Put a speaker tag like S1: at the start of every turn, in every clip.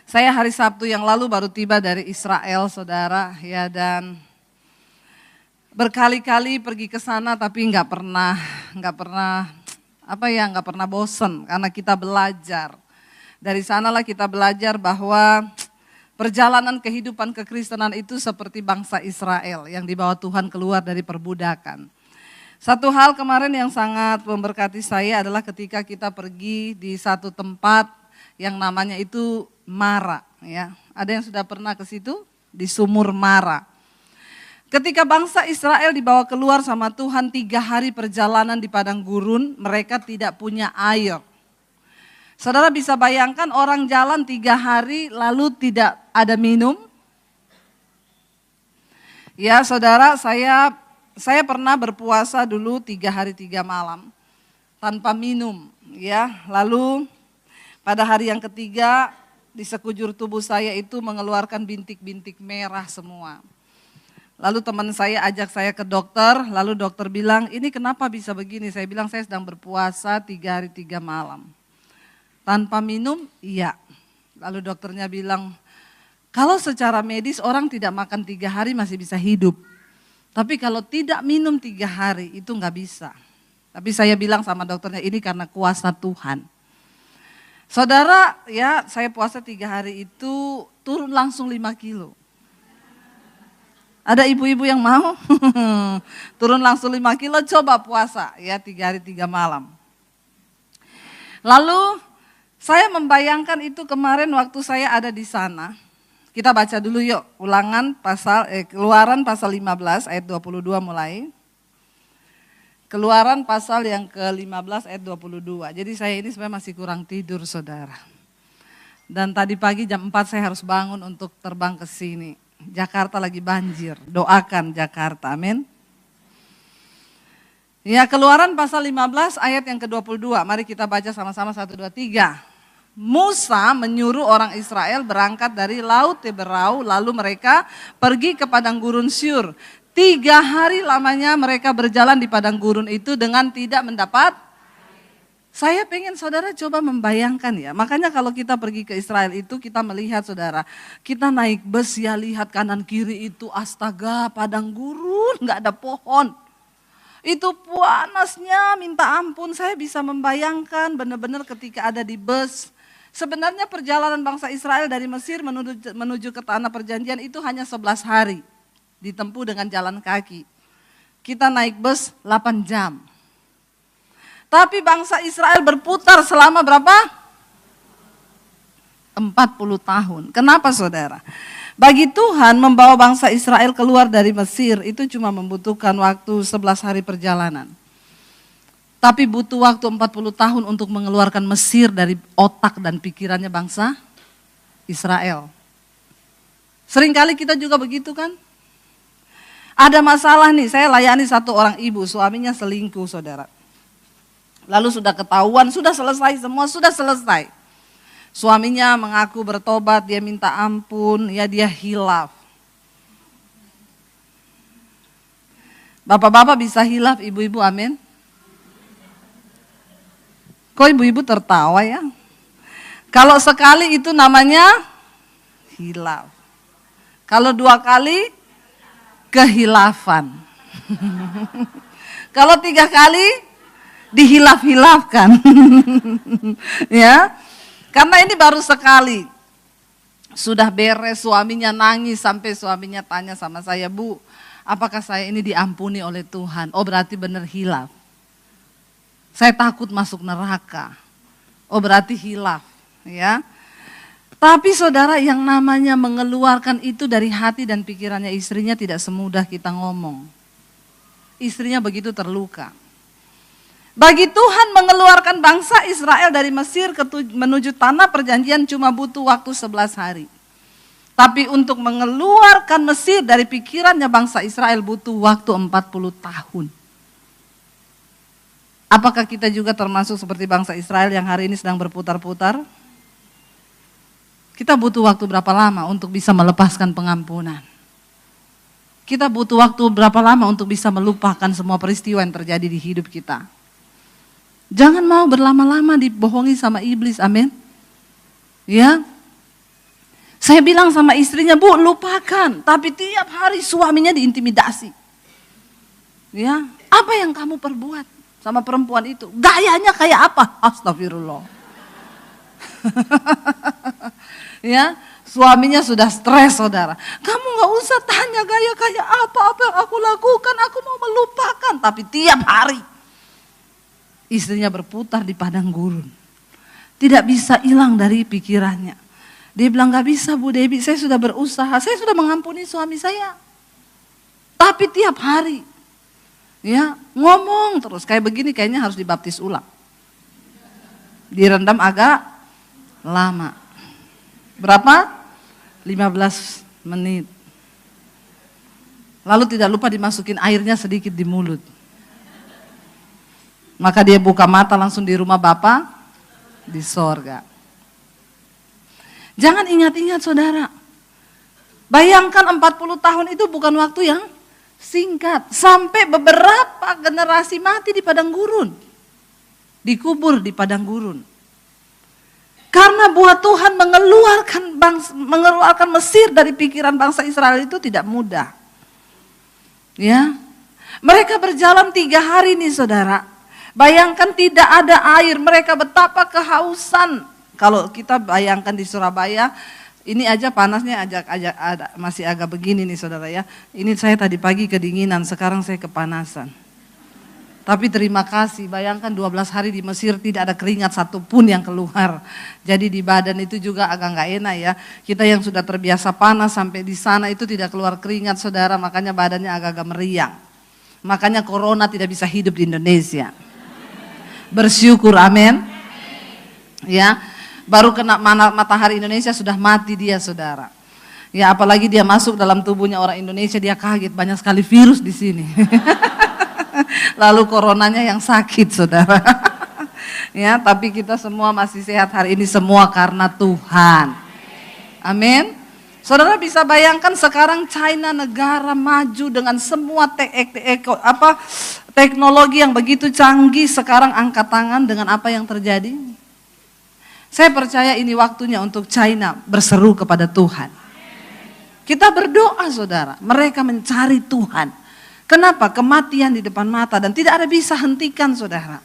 S1: Saya hari Sabtu yang lalu baru tiba dari Israel, saudara, ya, dan berkali-kali pergi ke sana tapi nggak pernah bosen karena kita belajar. Dari sanalah kita belajar bahwa perjalanan kehidupan kekristenan itu seperti bangsa Israel yang dibawa Tuhan keluar dari perbudakan. Satu hal kemarin yang sangat memberkati saya adalah ketika kita pergi di satu tempat yang namanya itu Mara, ya. Ada yang sudah pernah ke situ? Di Sumur Mara. Ketika bangsa Israel dibawa keluar sama Tuhan 3 hari perjalanan di padang gurun, mereka tidak punya air. Saudara bisa bayangkan orang jalan 3 hari lalu tidak ada minum? Ya saudara, saya pernah berpuasa dulu 3 hari 3 malam tanpa minum, ya. Lalu pada hari yang ketiga di sekujur tubuh saya itu mengeluarkan bintik-bintik merah semua. Lalu teman saya ajak saya ke dokter, lalu dokter bilang, ini kenapa bisa begini? Saya bilang saya sedang berpuasa 3 hari 3 malam. Tanpa minum? Iya. Lalu dokternya bilang, kalau secara medis orang tidak makan 3 hari masih bisa hidup. Tapi kalau tidak minum 3 hari itu nggak bisa. Tapi saya bilang sama dokternya ini karena kuasa Tuhan. Saudara, ya saya puasa 3 hari itu turun langsung 5 kilo. Ada ibu-ibu yang mau turun langsung 5 kilo, coba puasa ya 3 hari 3 malam. Lalu saya membayangkan itu kemarin waktu saya ada di sana. Kita baca dulu yuk, Keluaran pasal 15 ayat 22 mulai. Keluaran pasal yang ke-15 ayat 22. Jadi saya ini sebenarnya masih kurang tidur saudara. Dan tadi pagi jam 4 saya harus bangun untuk terbang ke sini. Jakarta lagi banjir, doakan Jakarta, amin. Ya, Keluaran pasal 15 ayat yang ke-22. Mari kita baca sama-sama 1, 2, 3. Musa menyuruh orang Israel berangkat dari Laut Teberau, lalu mereka pergi ke padang gurun Syur. 3 hari lamanya mereka berjalan di padang gurun itu dengan tidak mendapat. Saya pengen saudara coba membayangkan ya. Makanya kalau kita pergi ke Israel itu kita melihat saudara. Kita naik bus ya, lihat kanan kiri itu astaga padang gurun, gak ada pohon. Itu panasnya minta ampun, saya bisa membayangkan benar-benar ketika ada di bus. Sebenarnya perjalanan bangsa Israel dari Mesir menuju ke tanah perjanjian itu hanya 11 hari. Ditempuh dengan jalan kaki. Kita naik bus 8 jam. Tapi bangsa Israel berputar selama berapa? 40 tahun. Kenapa saudara? Bagi Tuhan membawa bangsa Israel keluar dari Mesir itu cuma membutuhkan waktu 11 hari perjalanan. Tapi butuh waktu 40 tahun untuk mengeluarkan Mesir dari otak dan pikirannya bangsa Israel. Seringkali kita juga begitu kan? Ada masalah nih, saya layani satu orang ibu, suaminya selingkuh saudara. Lalu sudah ketahuan, sudah selesai semua, sudah selesai. Suaminya mengaku bertobat, dia minta ampun, ya dia hilaf. Bapak-bapak bisa hilaf, ibu-ibu amin. Kok ibu-ibu tertawa ya? Kalau sekali itu namanya hilaf. Kalau 2 kali kehilafan. Kalau 3 kali dihilaf-hilafkan. Ya. Karena ini baru sekali. Sudah beres, suaminya nangis sampai suaminya tanya sama saya, "Bu, apakah saya ini diampuni oleh Tuhan?" Oh, berarti benar hilaf. Saya takut masuk neraka. Oh, berarti hilaf, ya. Tapi saudara, yang namanya mengeluarkan itu dari hati dan pikirannya istrinya tidak semudah kita ngomong. Istrinya begitu terluka. Bagi Tuhan mengeluarkan bangsa Israel dari Mesir menuju tanah perjanjian cuma butuh waktu 11 hari. Tapi untuk mengeluarkan Mesir dari pikirannya bangsa Israel butuh waktu 40 tahun. Apakah kita juga termasuk seperti bangsa Israel yang hari ini sedang berputar-putar? Kita butuh waktu berapa lama untuk bisa melepaskan pengampunan? Kita butuh waktu berapa lama untuk bisa melupakan semua peristiwa yang terjadi di hidup kita? Jangan mau berlama-lama dibohongi sama iblis, amin. Ya. Saya bilang sama istrinya, Bu, lupakan. Tapi tiap hari suaminya diintimidasi. Ya, apa yang kamu perbuat sama perempuan itu? Gayanya kayak apa? Astagfirullah. Ya, suaminya sudah stres, saudara. Kamu gak usah tanya gaya kayak apa yang aku lakukan, aku mau melupakan. Tapi tiap hari istrinya berputar di padang gurun. Tidak bisa hilang dari pikirannya. Dia bilang, gak bisa Bu Debbie, saya sudah berusaha, saya sudah mengampuni suami saya. Tapi tiap hari, ya ngomong terus, kayak begini kayaknya harus dibaptis ulang. Direndam agak lama. Berapa? 15 menit. Lalu tidak lupa dimasukin airnya sedikit di mulut. Maka dia buka mata langsung di rumah Bapa di sorga. Jangan ingat-ingat saudara. Bayangkan 40 tahun itu bukan waktu yang singkat. Sampai beberapa generasi mati di padang gurun. Dikubur di padang gurun. Karena buat Tuhan mengeluarkan Mesir dari pikiran bangsa Israel itu tidak mudah. Ya, mereka berjalan 3 hari nih saudara. Bayangkan tidak ada air, mereka betapa kehausan. Kalau kita bayangkan di Surabaya, ini aja panasnya masih agak begini nih saudara ya. Ini saya tadi pagi kedinginan, sekarang saya kepanasan. Tapi terima kasih, bayangkan 12 hari di Mesir tidak ada keringat satupun yang keluar. Jadi di badan itu juga agak nggak enak ya. Kita yang sudah terbiasa panas sampai di sana itu tidak keluar keringat saudara, makanya badannya agak-agak meriang. Makanya corona tidak bisa hidup di Indonesia. Bersyukur, amin. Ya, baru kena matahari Indonesia sudah mati dia saudara. Ya apalagi dia masuk dalam tubuhnya orang Indonesia, dia kaget banyak sekali virus di sini. Lalu coronanya yang sakit saudara. Ya, tapi kita semua masih sehat hari ini semua karena Tuhan. Amin. Saudara bisa bayangkan sekarang China negara maju dengan semua teknologi yang begitu canggih, sekarang angkat tangan dengan apa yang terjadi. Saya percaya ini waktunya untuk China berseru kepada Tuhan. Kita berdoa saudara, mereka mencari Tuhan. Kenapa? Kematian di depan mata dan tidak ada bisa hentikan saudara.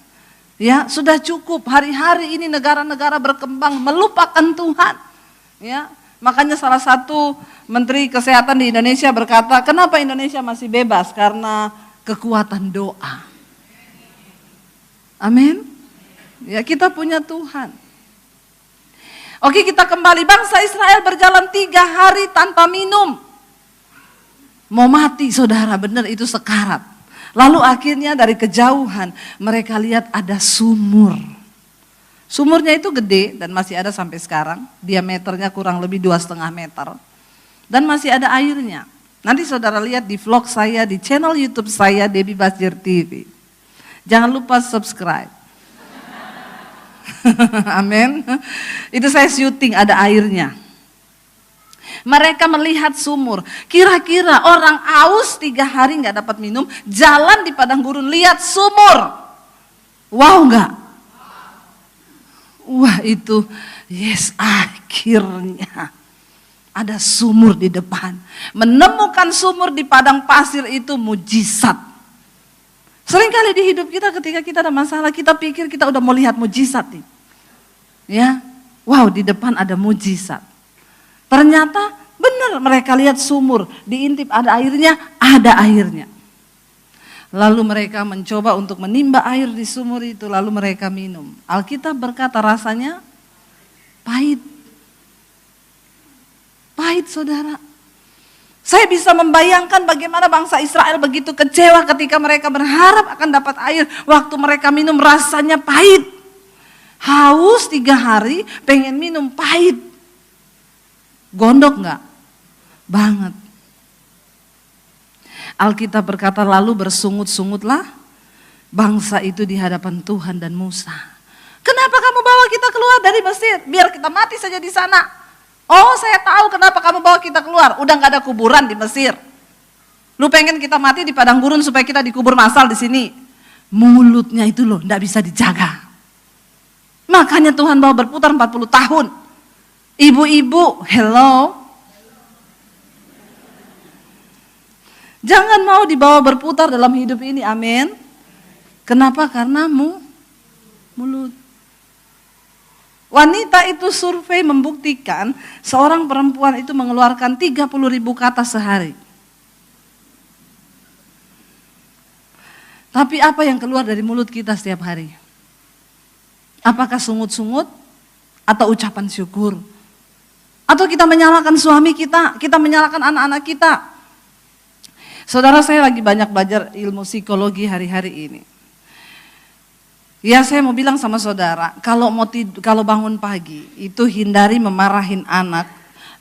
S1: Ya, sudah cukup. Hari-hari ini negara-negara berkembang melupakan Tuhan. Ya, makanya salah satu Menteri Kesehatan di Indonesia berkata, kenapa Indonesia masih bebas? Karena kekuatan doa. Amin. Ya, kita punya Tuhan. Oke, kita kembali. Bangsa Israel berjalan 3 hari tanpa minum. Mau mati saudara, benar itu sekarat. Lalu akhirnya dari kejauhan mereka lihat ada sumur. Sumurnya itu gede dan masih ada sampai sekarang. Diameternya kurang lebih 2,5 meter. Dan masih ada airnya. Nanti saudara lihat di vlog saya, di channel YouTube saya, Debbie Basjir TV. Jangan lupa subscribe. Amin. Itu saya syuting ada airnya. Mereka melihat sumur. Kira-kira orang aus 3 hari gak dapat minum, jalan di padang gurun lihat sumur. Wow gak? Wah itu, yes akhirnya ada sumur di depan. Menemukan sumur di padang pasir itu mujizat. Seringkali di hidup kita ketika kita ada masalah, kita pikir kita udah mau lihat mujizat nih. Ya, wow di depan ada mujizat. Ternyata benar mereka lihat sumur, diintip ada airnya, ada airnya. Lalu mereka mencoba untuk menimba air di sumur itu, lalu mereka minum. Alkitab berkata rasanya pahit. Pahit saudara. Saya bisa membayangkan bagaimana bangsa Israel begitu kecewa ketika mereka berharap akan dapat air. Waktu mereka minum rasanya pahit. Haus 3 hari, pengen minum pahit. Gondok enggak? Banget. Alkitab berkata lalu bersungut-sungutlah bangsa itu di hadapan Tuhan dan Musa. Kenapa kamu bawa kita keluar dari Mesir? Biar kita mati saja di sana. Oh saya tahu kenapa kamu bawa kita keluar. Udah gak ada kuburan di Mesir. Lu pengen kita mati di padang gurun supaya kita dikubur massal di sini. Mulutnya itu loh gak bisa dijaga. Makanya Tuhan bawa berputar 40 tahun. Ibu-ibu, hello. Jangan mau dibawa berputar dalam hidup ini, amin. Kenapa? Karena mulut. Wanita itu survei membuktikan seorang perempuan itu mengeluarkan 30.000 kata sehari. Tapi apa yang keluar dari mulut kita setiap hari? Apakah sungut-sungut atau ucapan syukur? Atau kita menyalahkan suami kita menyalahkan anak-anak kita? Saudara, saya lagi banyak belajar ilmu psikologi hari-hari ini. Ya, saya mau bilang sama saudara, kalau bangun pagi itu hindari memarahin anak,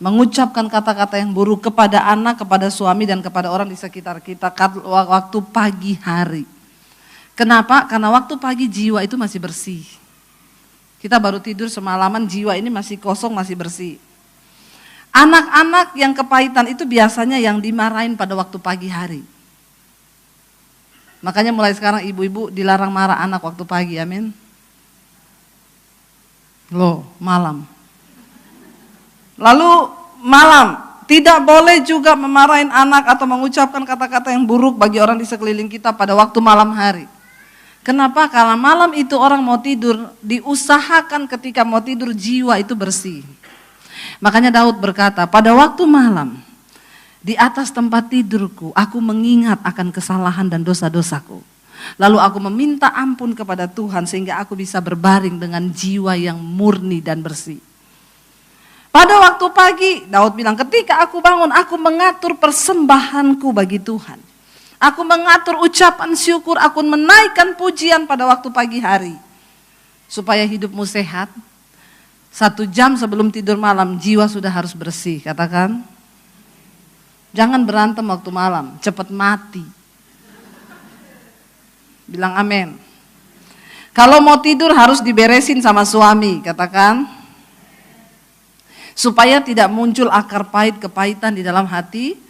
S1: mengucapkan kata-kata yang buruk kepada anak, kepada suami dan kepada orang di sekitar kita waktu pagi hari. Kenapa? Karena waktu pagi jiwa itu masih bersih. Kita baru tidur semalaman, jiwa ini masih kosong, masih bersih. Anak-anak yang kepahitan itu biasanya yang dimarahin pada waktu pagi hari. Makanya mulai sekarang ibu-ibu dilarang marah anak waktu pagi, amin. Loh, malam. Lalu malam, tidak boleh juga memarahin anak atau mengucapkan kata-kata yang buruk bagi orang di sekeliling kita pada waktu malam hari. Kenapa? Karena malam itu orang mau tidur, diusahakan ketika mau tidur jiwa itu bersih. Makanya Daud berkata, pada waktu malam, di atas tempat tidurku, aku mengingat akan kesalahan dan dosa-dosaku. Lalu aku meminta ampun kepada Tuhan sehingga aku bisa berbaring dengan jiwa yang murni dan bersih. Pada waktu pagi, Daud bilang, ketika aku bangun, aku mengatur persembahanku bagi Tuhan. Aku mengatur ucapan syukur, aku menaikkan pujian pada waktu pagi hari. Supaya hidupmu sehat, 1 jam sebelum tidur malam, jiwa sudah harus bersih, katakan. Jangan berantem waktu malam, cepat mati. Bilang amin. Kalau mau tidur harus diberesin sama suami, katakan. Supaya tidak muncul akar pahit, kepahitan di dalam hati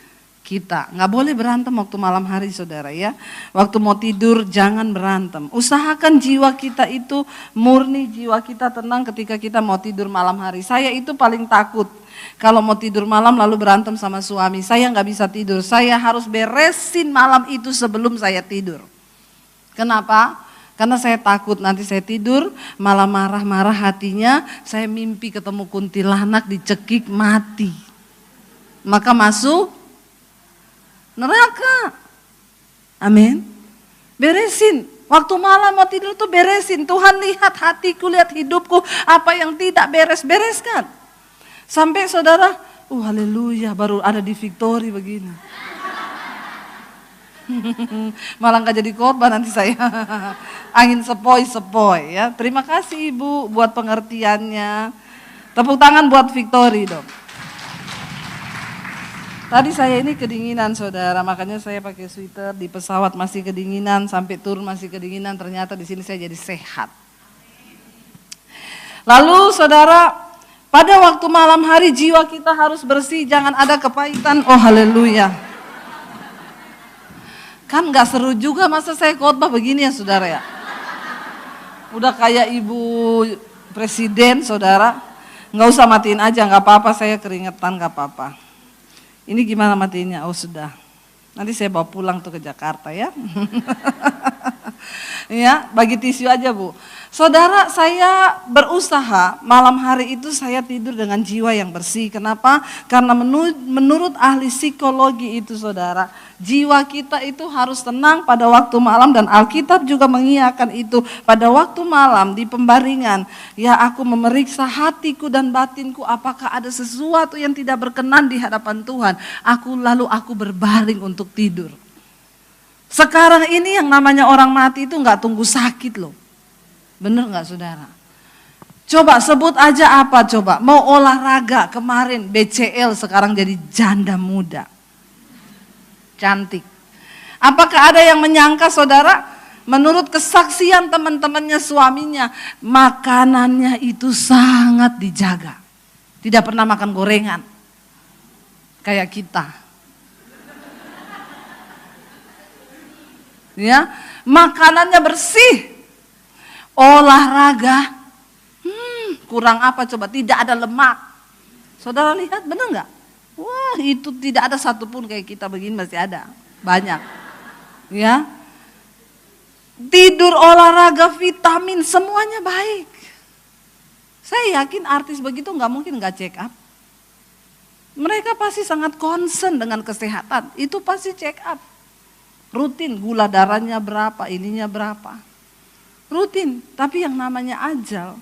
S1: kita. Nggak boleh berantem waktu malam hari, saudara ya. Waktu mau tidur jangan berantem. Usahakan jiwa kita itu murni, jiwa kita tenang ketika kita mau tidur malam hari. Saya itu paling takut. Kalau mau tidur malam lalu berantem sama suami, saya nggak bisa tidur. Saya harus beresin malam itu sebelum saya tidur. Kenapa? Karena saya takut nanti saya tidur malah marah-marah hatinya, saya mimpi ketemu kuntilanak dicekik mati. Maka masuk neraka. Amin. Beresin. Waktu malam mau tidur tuh beresin. Tuhan lihat hatiku, lihat hidupku, apa yang tidak beres, bereskan. Sampai saudara, haleluya, baru ada di Victory begini. Malah gak jadi korban nanti saya. Angin sepoi-sepoi ya. Terima kasih Ibu buat pengertiannya. Tepuk tangan buat Victory dong. Tadi saya ini kedinginan saudara, makanya saya pakai sweater. Di pesawat masih kedinginan, sampai turun masih kedinginan. Ternyata di sini saya jadi sehat. Lalu saudara, pada waktu malam hari jiwa kita harus bersih, jangan ada kepahitan. Oh haleluya. Kan gak seru juga masa saya khotbah begini ya saudara ya. Udah kayak ibu presiden saudara. Gak usah matiin aja, gak apa-apa, saya keringetan gak apa-apa. Ini gimana matiinnya? Oh sudah. Nanti saya bawa pulang tuh ke Jakarta ya. Ya, bagi tisu aja Bu. Saudara, saya berusaha malam hari itu saya tidur dengan jiwa yang bersih. Kenapa? Karena menurut ahli psikologi itu saudara, jiwa kita itu harus tenang pada waktu malam dan Alkitab juga mengiyakan itu. Pada waktu malam di pembaringan, ya aku memeriksa hatiku dan batinku apakah ada sesuatu yang tidak berkenan di hadapan Tuhan. Lalu aku berbaring untuk tidur. Sekarang ini yang namanya orang mati itu gak tunggu sakit loh. Bener gak saudara? Coba sebut aja apa coba. Mau olahraga kemarin BCL sekarang jadi janda muda. Cantik. Apakah ada yang menyangka saudara? Menurut kesaksian teman-temannya suaminya, makanannya itu sangat dijaga. Tidak pernah makan gorengan. Kayak kita. Ya, makanannya bersih. Olahraga, kurang apa coba? Tidak ada lemak. Saudara lihat, benar nggak? Wah, itu tidak ada satupun kayak kita begini, masih ada. Banyak. Ya. Tidur, olahraga, vitamin, semuanya baik. Saya yakin artis begitu nggak mungkin nggak check up. Mereka pasti sangat concern dengan kesehatan. Itu pasti check up. Rutin, gula darahnya berapa, ininya berapa. Rutin, tapi yang namanya ajal.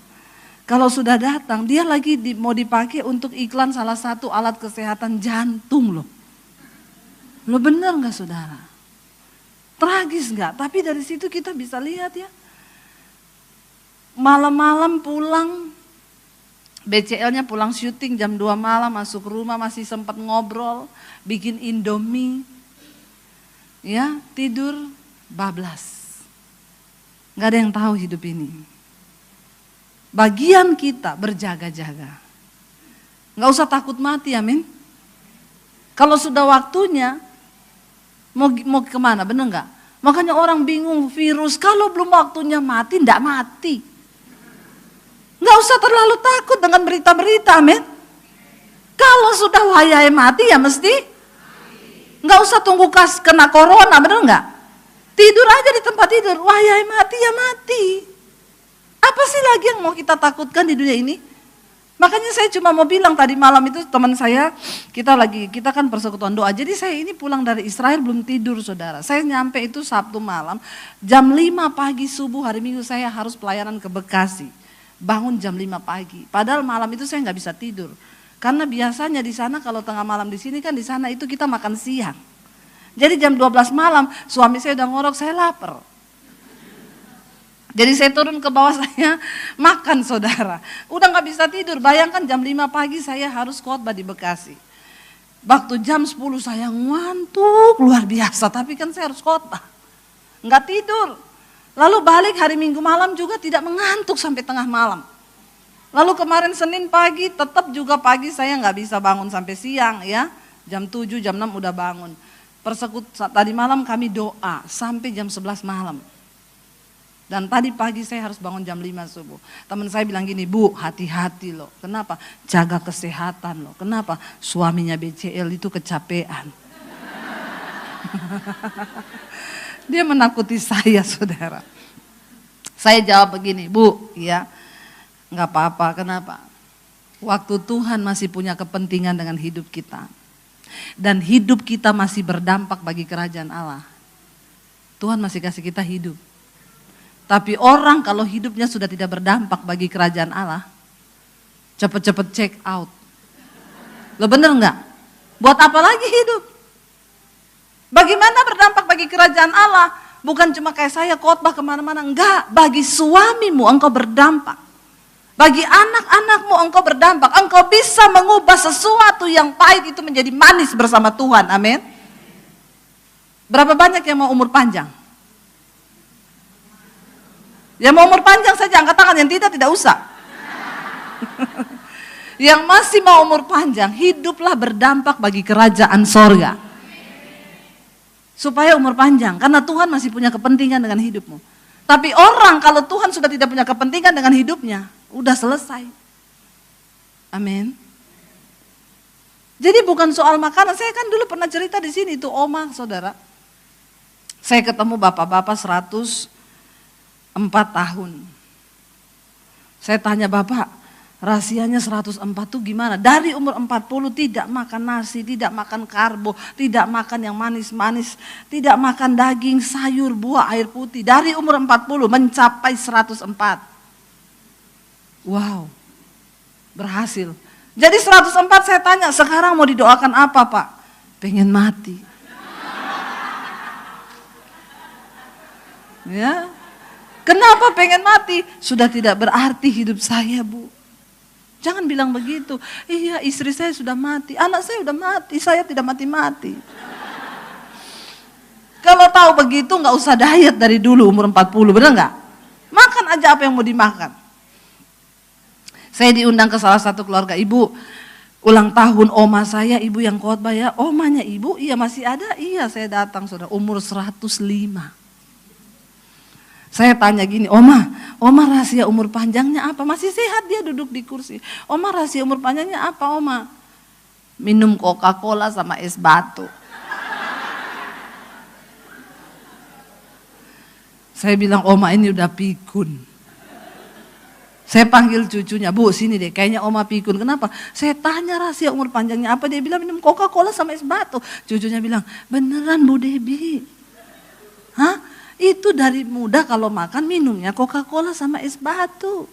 S1: Kalau sudah datang, dia lagi mau dipakai untuk iklan salah satu alat kesehatan jantung loh. Lo bener gak saudara? Tragis gak? Tapi dari situ kita bisa lihat ya. Malam-malam pulang, BCL-nya pulang syuting jam 2 malam, masuk rumah masih sempat ngobrol, bikin Indomie. Ya, tidur bablas. Gak ada yang tahu hidup ini. Bagian kita berjaga-jaga. Gak usah takut mati, amin. Kalau sudah waktunya, mau kemana, bener gak? Makanya orang bingung virus, kalau belum waktunya mati, ndak mati. Gak usah terlalu takut dengan berita-berita, amin. Kalau sudah wayai mati ya mesti. Gak usah tunggu kena corona, bener gak? Tidur aja di tempat tidur, wayai mati ya mati. Apa sih lagi yang mau kita takutkan di dunia ini? Makanya saya cuma mau bilang tadi malam itu teman saya, kita kan persekutuan doa. Jadi saya ini pulang dari Israel belum tidur saudara. Saya nyampe itu Sabtu malam, jam 5 pagi subuh hari Minggu saya harus pelayanan ke Bekasi. Bangun jam 5 pagi. Padahal malam itu saya nggak bisa tidur. Karena biasanya di sana kalau tengah malam di sini kan di sana itu kita makan siang. Jadi jam 12 malam suami saya udah ngorok, saya lapar. Jadi saya turun ke bawah, saya makan saudara. Udah gak bisa tidur, bayangkan jam 5 pagi saya harus khotbah di Bekasi. Waktu jam 10 saya ngantuk luar biasa, tapi kan saya harus khotbah. Gak tidur. Lalu balik hari Minggu malam juga tidak mengantuk sampai tengah malam. Lalu kemarin Senin pagi tetap juga pagi saya gak bisa bangun sampai siang ya. Jam 7, jam 6 udah bangun. Tadi malam kami doa sampai jam 11 malam. Dan tadi pagi saya harus bangun jam 5 subuh. Teman saya bilang gini, Bu hati-hati loh. Kenapa? Jaga kesehatan loh. Kenapa? Suaminya BCL itu kecapean. Dia menakuti saya saudara. Saya jawab begini, Bu ya gak apa-apa. Kenapa? Waktu Tuhan masih punya kepentingan dengan hidup kita. Dan hidup kita masih berdampak bagi kerajaan Allah. Tuhan masih kasih kita hidup. Tapi orang kalau hidupnya sudah tidak berdampak bagi kerajaan Allah, cepet-cepet check out. Lo bener nggak? Buat apa lagi hidup? Bagaimana berdampak bagi kerajaan Allah? Bukan cuma kayak saya khotbah kemana-mana, enggak. Bagi suamimu engkau berdampak. Bagi anak-anakmu engkau berdampak. Engkau bisa mengubah sesuatu yang pahit itu menjadi manis bersama Tuhan, amin. Berapa banyak yang mau umur panjang? Yang mau umur panjang saja angkat tangan, yang tidak usah. Yang masih mau umur panjang, hiduplah berdampak bagi kerajaan sorga. Supaya umur panjang, karena Tuhan masih punya kepentingan dengan hidupmu. Tapi orang kalau Tuhan sudah tidak punya kepentingan dengan hidupnya, udah selesai. Amin. Jadi bukan soal makanan, saya kan dulu pernah cerita di sini, itu Oma saudara. Saya ketemu bapak-bapak 104 tahun. Saya tanya Bapak, rahasianya 104 tuh gimana? Dari umur 40 tidak makan nasi, tidak makan karbo, tidak makan yang manis-manis, tidak makan daging, sayur, buah, air putih. Dari umur 40 mencapai 104. Wow, berhasil. Jadi 104 saya tanya, sekarang mau didoakan apa Pak? Pengen mati. Ya. Kenapa pengen mati? Sudah tidak berarti hidup saya, Bu. Jangan bilang begitu. Iya, istri saya sudah mati, anak saya sudah mati, saya tidak mati-mati. Kalau tahu begitu nggak usah diet dari dulu umur 40, benar nggak? Makan aja apa yang mau dimakan. Saya diundang ke salah satu keluarga, Ibu, ulang tahun oma saya, Ibu yang khotbah ya. Omanya Ibu, iya masih ada? Iya, saya datang, saudara, umur 105. Saya tanya gini, Oma rahasia umur panjangnya apa? Masih sehat dia duduk di kursi. Oma rahasia umur panjangnya apa, Oma? Minum Coca-Cola sama es batu. Saya bilang, Oma ini udah pikun. Saya panggil cucunya, Bu sini deh, kayaknya Oma pikun. Kenapa? Saya tanya rahasia umur panjangnya apa, dia bilang minum Coca-Cola sama es batu. Cucunya bilang, beneran Bu Debbie? Hah? Itu dari muda kalau makan minumnya Coca-Cola sama es batu.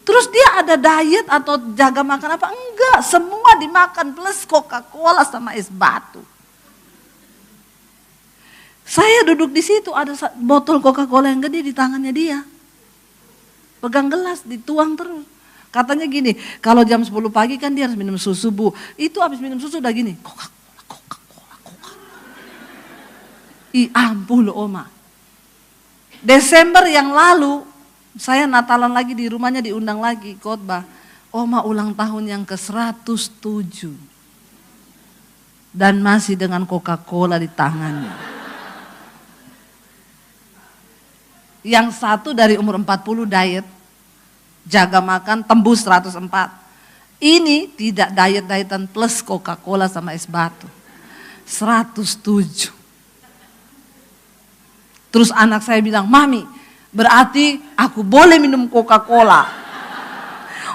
S1: Terus dia ada diet atau jaga makan apa? Enggak, semua dimakan plus Coca-Cola sama es batu. Saya duduk di situ, ada botol Coca-Cola yang gede di tangannya dia. Pegang gelas, dituang terus. Katanya gini, kalau jam 10 pagi kan dia harus minum susu, Bu. Itu habis minum susu udah gini, Coca-Cola. Ih ampun loh, Oma. Desember yang lalu, saya Natalan lagi di rumahnya, diundang lagi khotbah. Oma ulang tahun yang ke-107. Dan masih dengan Coca-Cola di tangannya. Yang satu dari umur 40 diet, jaga makan tembus 104. Ini tidak diet-dietan plus Coca-Cola sama es batu. 107. Terus anak saya bilang, Mami, berarti aku boleh minum Coca-Cola.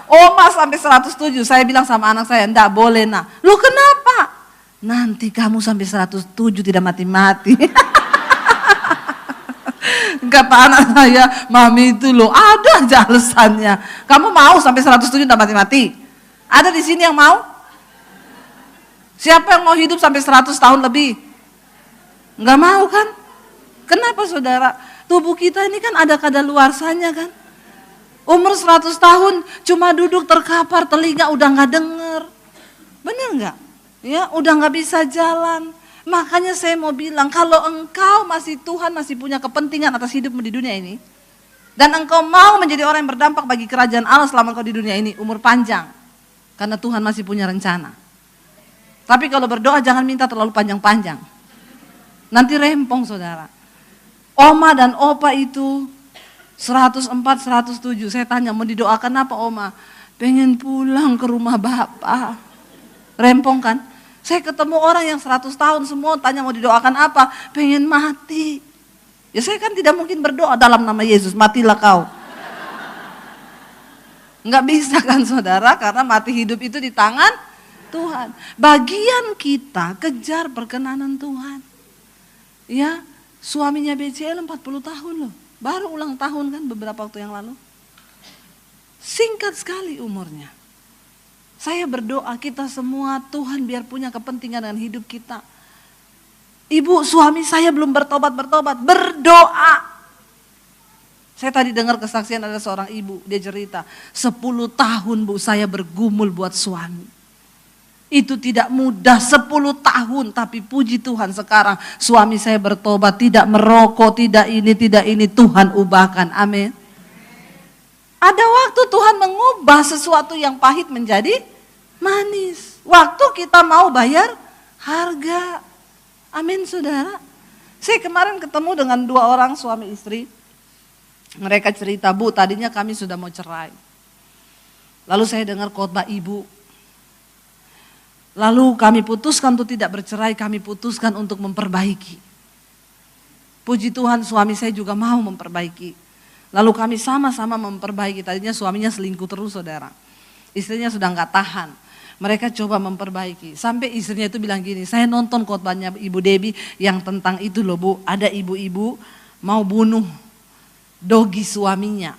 S1: Oma sampai 107, saya bilang sama anak saya, enggak boleh nak. Loh kenapa? Nanti kamu sampai 107 tidak mati-mati. Kata anak saya, Mami itu loh ada aja alasannya. Kamu mau sampai 107 tidak mati-mati? Ada di sini yang mau? Siapa yang mau hidup sampai 100 tahun lebih? Enggak mau kan? Kenapa saudara? Tubuh kita ini kan ada kadaluarsanya kan? Umur 100 tahun cuma duduk terkapar, telinga udah gak denger. Bener gak? Ya, udah gak bisa jalan. Makanya saya mau bilang, kalau engkau Tuhan masih punya kepentingan atas hidupmu di dunia ini, dan engkau mau menjadi orang yang berdampak bagi kerajaan Allah selama engkau di dunia ini, umur panjang. Karena Tuhan masih punya rencana. Tapi kalau berdoa jangan minta terlalu panjang-panjang. Nanti rempong saudara. Oma dan Opa itu 104, 107. Saya tanya, mau didoakan apa Oma? Pengen pulang ke rumah Bapak. Rempong kan? Saya ketemu orang yang 100 tahun semua tanya mau didoakan apa? Pengen mati. Ya saya kan tidak mungkin berdoa dalam nama Yesus, matilah kau. Enggak bisa kan saudara, karena mati hidup itu di tangan Tuhan. Bagian kita kejar perkenanan Tuhan. Ya, suaminya BCL 40 tahun loh. Baru ulang tahun kan beberapa waktu yang lalu. Singkat sekali umurnya. Saya berdoa kita semua, Tuhan biar punya kepentingan dengan hidup kita. Ibu, suami saya belum bertobat, berdoa. Saya tadi dengar kesaksian ada seorang ibu, dia cerita, 10 tahun Bu saya bergumul buat suami. Itu tidak mudah, 10 tahun, tapi puji Tuhan sekarang suami saya bertobat, tidak merokok, tidak ini, Tuhan ubahkan, amin. Ada waktu Tuhan mengubah sesuatu yang pahit menjadi manis. Waktu kita mau bayar harga. Amin saudara. Saya kemarin ketemu dengan 2 orang suami istri. Mereka cerita, Bu tadinya kami sudah mau cerai. Lalu saya dengar khotbah ibu. Lalu kami putuskan untuk tidak bercerai, kami putuskan untuk memperbaiki. Puji Tuhan suami saya juga mau memperbaiki. Lalu kami sama-sama memperbaiki. Tadinya suaminya selingkuh terus saudara. Istrinya sudah gak tahan. Mereka coba memperbaiki. Sampai istrinya itu bilang gini, saya nonton khotbahnya Ibu Debbie yang tentang itu loh Bu. Ada ibu-ibu mau bunuh dogi suaminya.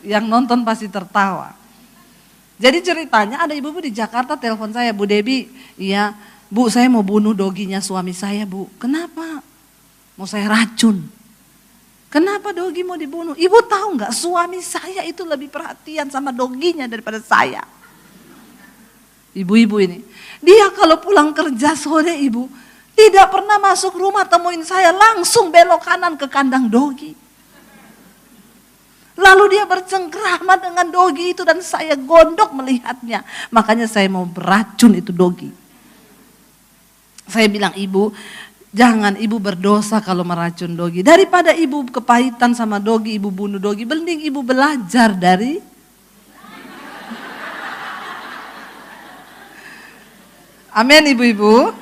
S1: Yang nonton pasti tertawa. Jadi ceritanya ada ibu-ibu di Jakarta telepon saya, Bu Debbie, iya Bu saya mau bunuh doginya suami saya Bu. Kenapa? Mau saya racun. Kenapa dogi mau dibunuh? Ibu tahu nggak suami saya itu lebih perhatian sama doginya daripada saya. Ibu-ibu ini. Dia kalau pulang kerja sore ibu, tidak pernah masuk rumah temuin saya, langsung belok kanan ke kandang dogi. Lalu dia bercengkrama dengan dogi itu dan saya gondok melihatnya. Makanya saya mau beracun itu dogi. Saya bilang ibu, Jangan ibu berdosa kalau meracun Dogi. Daripada ibu kepahitan sama Dogi, ibu bunuh Dogi, mending ibu belajar dari amin ibu-ibu.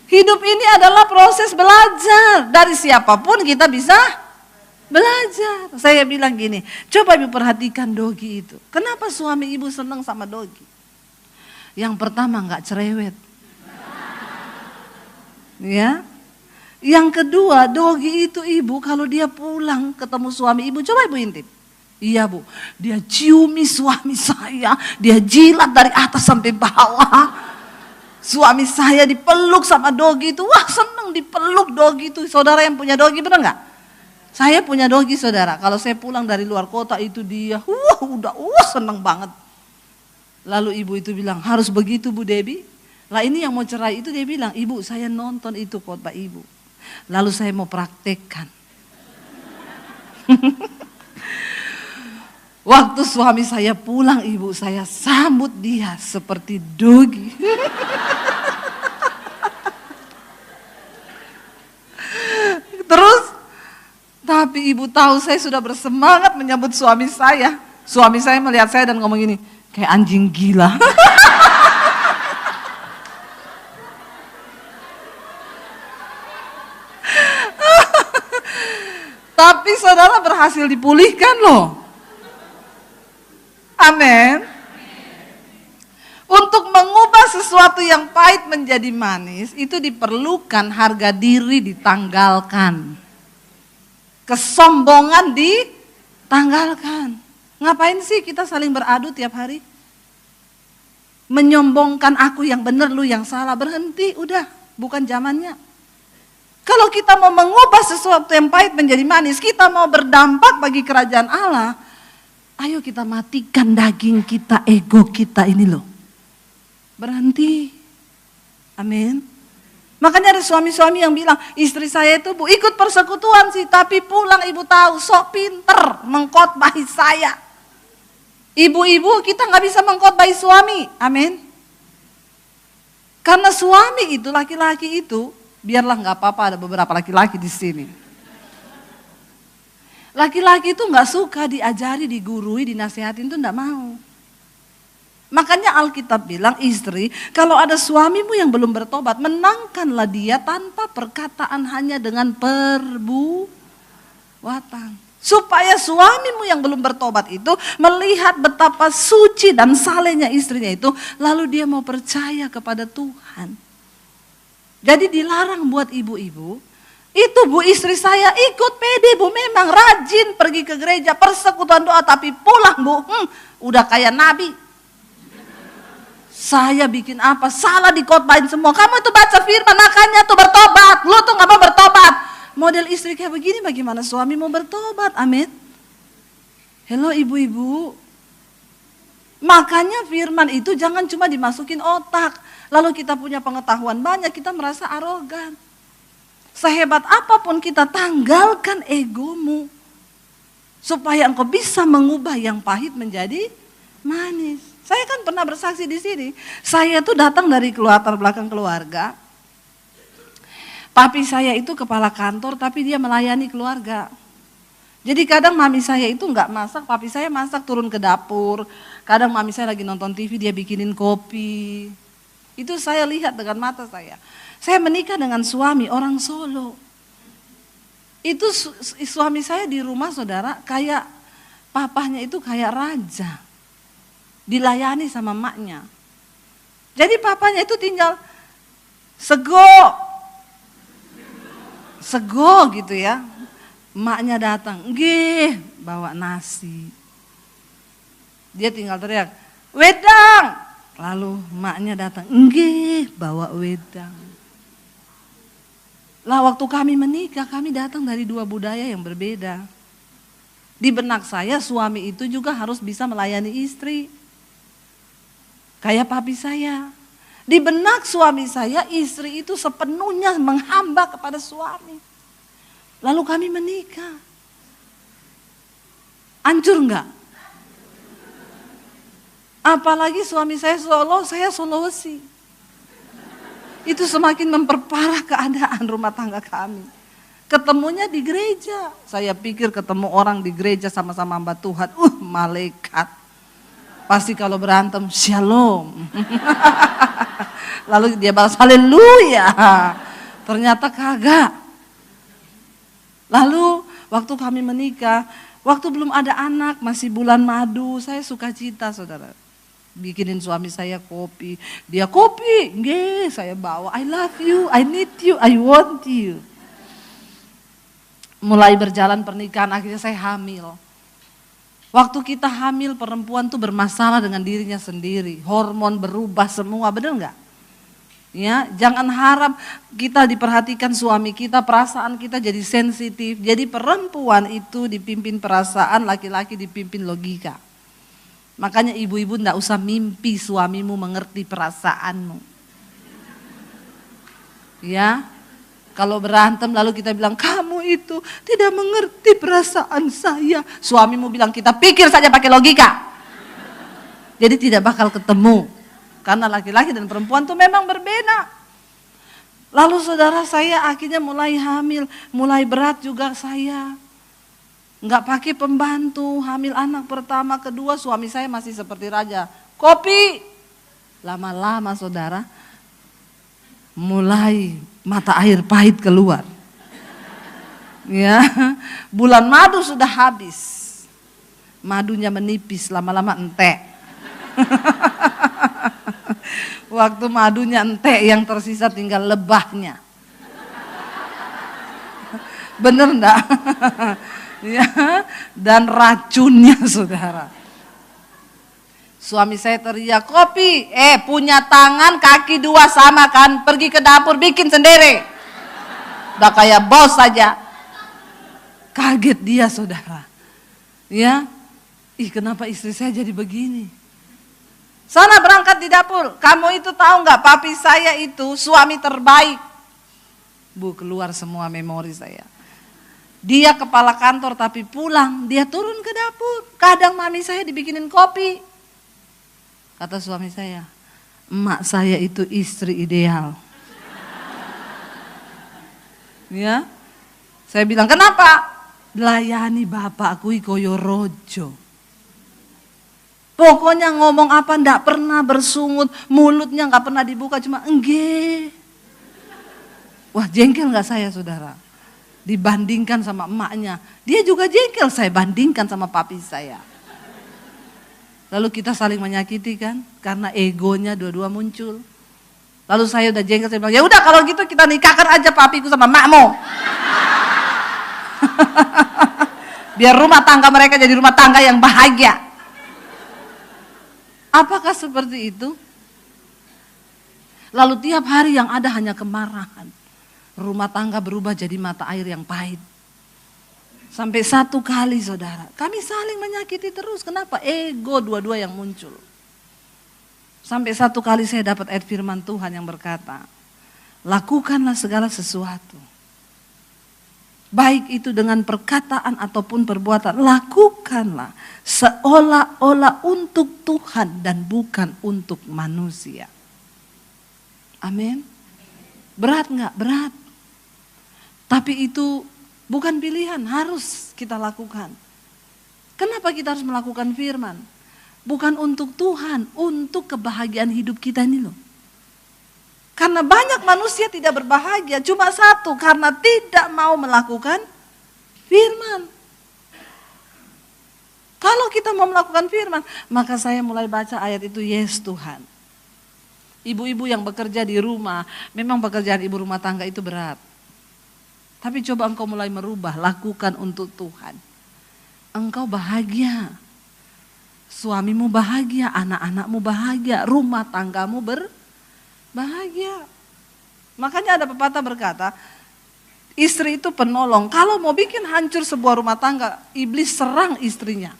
S1: Hidup ini adalah proses belajar. Dari siapapun kita bisa belajar. Saya bilang gini, coba ibu perhatikan Dogi itu. Kenapa suami ibu senang sama Dogi? Yang pertama nggak cerewet. Ya. Yang kedua, Dogi itu ibu kalau dia pulang ketemu suami ibu, coba ibu intip. Iya bu, dia ciumi suami saya, dia jilat dari atas sampai bawah. Suami saya dipeluk sama Dogi itu, wah seneng dipeluk Dogi itu. Saudara yang punya Dogi benar nggak? Saya punya Dogi saudara, kalau saya pulang dari luar kota itu dia, udah seneng banget. Lalu ibu itu bilang, harus begitu Bu Debbie? Lah ini yang mau cerai itu dia bilang, ibu saya nonton itu khotbah ibu. Lalu saya mau praktekkan. Waktu suami saya pulang ibu saya sambut dia seperti Dogi. Terus, tapi ibu tahu saya sudah bersemangat menyambut suami saya. Suami saya melihat saya dan ngomong gini, kayak anjing gila. Tapi saudara berhasil dipulihkan loh. Amin. Untuk mengubah sesuatu yang pahit menjadi manis, itu diperlukan harga diri ditanggalkan. Kesombongan ditanggalkan. Ngapain sih kita saling beradu tiap hari? Menyombongkan aku yang benar, lu yang salah. Berhenti, udah, bukan zamannya. Kalau kita mau mengubah sesuatu yang pahit menjadi manis, kita mau berdampak bagi kerajaan Allah, ayo kita matikan daging kita, ego kita ini loh. Berhenti. Amin. Makanya ada suami-suami yang bilang, istri saya itu bu ikut persekutuan sih, tapi pulang ibu tahu sok pinter mengkhotbahi saya. Ibu-ibu kita nggak bisa mengkhotbahi suami. Amin. Karena suami itu, laki-laki itu, biarlah nggak apa-apa ada beberapa laki-laki di sini. Laki-laki itu nggak suka diajari, digurui, dinasihatin itu nggak mau. Makanya Alkitab bilang istri, kalau ada suamimu yang belum bertobat, menangkanlah dia tanpa perkataan, hanya dengan perbuatan. Supaya suamimu yang belum bertobat itu melihat betapa suci dan salehnya istrinya itu, lalu dia mau percaya kepada Tuhan. Jadi dilarang buat ibu-ibu, itu bu istri saya ikut pede bu, memang rajin pergi ke gereja, persekutuan doa, tapi pulang bu, udah kayak nabi. Saya bikin apa? Salah dikotbahin semua. Kamu itu baca firman, makanya tuh bertobat. Lu tuh gak mau bertobat. Model istri kayak begini bagaimana suami mau bertobat? Amin. Hello ibu-ibu. Makanya firman itu jangan cuma dimasukin otak. Lalu kita punya pengetahuan banyak, kita merasa arogan. Sehebat apapun kita tanggalkan egomu. Supaya engkau bisa mengubah yang pahit menjadi manis. Saya kan pernah bersaksi di sini. Saya tuh datang dari latar belakang keluarga. Papi saya itu kepala kantor, tapi dia melayani keluarga. Jadi kadang mami saya itu nggak masak, papi saya masak, turun ke dapur. Kadang mami saya lagi nonton TV, dia bikinin kopi. Itu saya lihat dengan mata saya. Saya menikah dengan suami orang Solo. Itu suami saya di rumah saudara, kayak papahnya itu kayak raja. Dilayani sama maknya. Jadi papanya itu tinggal sego gitu ya. Maknya datang, nggih, bawa nasi. Dia tinggal teriak, wedang. Lalu maknya datang, nggih, bawa wedang. Lah waktu kami menikah, kami datang dari dua budaya yang berbeda. Di benak saya suami itu juga harus bisa melayani istri. Kayak papi saya. Di benak suami saya, istri itu sepenuhnya menghamba kepada suami. Lalu kami menikah. Hancur enggak? Apalagi suami saya Solo, saya Sulawesi. Itu semakin memperparah keadaan rumah tangga kami. Ketemunya di gereja. Saya pikir ketemu orang di gereja sama-sama hamba Tuhan. Malaikat. Pasti kalau berantem, shalom. Lalu dia balas, haleluya. Ternyata kagak. Lalu waktu kami menikah, waktu belum ada anak, masih bulan madu, saya suka cita saudara. Bikinin suami saya kopi. Dia kopi, nggih, saya bawa. I love you, I need you, I want you. Mulai berjalan pernikahan, akhirnya saya hamil. Waktu kita hamil, perempuan tuh bermasalah dengan dirinya sendiri. Hormon berubah semua, benar nggak? Ya, jangan harap kita diperhatikan suami kita, perasaan kita jadi sensitif. Jadi perempuan itu dipimpin perasaan, laki-laki dipimpin logika. Makanya ibu-ibu enggak usah mimpi suamimu mengerti perasaanmu. Ya, kalau berantem lalu kita bilang kamu itu tidak mengerti perasaan saya. Suamimu bilang kita pikir saja pakai logika. Jadi tidak bakal ketemu. Karena laki-laki dan perempuan itu memang berbeda. Lalu saudara saya akhirnya mulai hamil, mulai berat juga saya. Enggak pakai pembantu, hamil anak pertama, kedua suami saya masih seperti raja. Kopi. Lama-lama saudara, mulai mata air pahit keluar. Ya, bulan madu sudah habis. Madunya menipis, lama-lama entek. Waktu madunya entek, yang tersisa tinggal lebahnya. Bener enggak? Ya, dan racunnya saudara. Suami saya teriak, kopi, punya tangan kaki dua sama kan, pergi ke dapur bikin sendiri. Udah kayak bos saja. Kaget dia saudara. Ya, kenapa istri saya jadi begini? Sana berangkat di dapur, kamu itu tahu nggak papi saya itu suami terbaik. Bu, keluar semua memori saya. Dia kepala kantor tapi pulang, dia turun ke dapur. Kadang mami saya dibikinin kopi. Kata suami saya, emak saya itu istri ideal. Ya, saya bilang kenapa? Layani bapakku koyo rojo. Pokoknya ngomong apa ndak pernah bersungut, mulutnya nggak pernah dibuka, cuma engge. Wah, jengkel nggak saya saudara? Dibandingkan sama emaknya, dia juga jengkel saya bandingkan sama papi saya. Lalu kita saling menyakiti kan, karena egonya dua-dua muncul. Lalu saya udah jengkel, saya bilang ya udah kalau gitu kita nikahkan aja papiku sama makmu. Biar rumah tangga mereka jadi rumah tangga yang bahagia. Apakah seperti itu? Lalu tiap hari yang ada hanya kemarahan. Rumah tangga berubah jadi mata air yang pahit. Sampai satu kali saudara, kami saling menyakiti terus. Kenapa? Ego dua-dua yang muncul. Sampai satu kali saya dapat ayat firman Tuhan yang berkata, lakukanlah segala sesuatu. Baik itu dengan perkataan ataupun perbuatan, lakukanlah seolah-olah untuk Tuhan dan bukan untuk manusia. Amin. Berat enggak? Berat. Tapi itu bukan pilihan, harus kita lakukan. Kenapa kita harus melakukan firman? Bukan untuk Tuhan, untuk kebahagiaan hidup kita ini loh. Karena banyak manusia tidak berbahagia, cuma satu, karena tidak mau melakukan firman. Kalau kita mau melakukan firman, maka saya mulai baca ayat itu, yes Tuhan. Ibu-ibu yang bekerja di rumah, memang pekerjaan ibu rumah tangga itu berat. Tapi coba engkau mulai merubah, lakukan untuk Tuhan. Engkau bahagia, suamimu bahagia, anak-anakmu bahagia, rumah tanggamu bahagia. Makanya ada pepatah berkata, istri itu penolong. Kalau mau bikin hancur sebuah rumah tangga, iblis serang istrinya.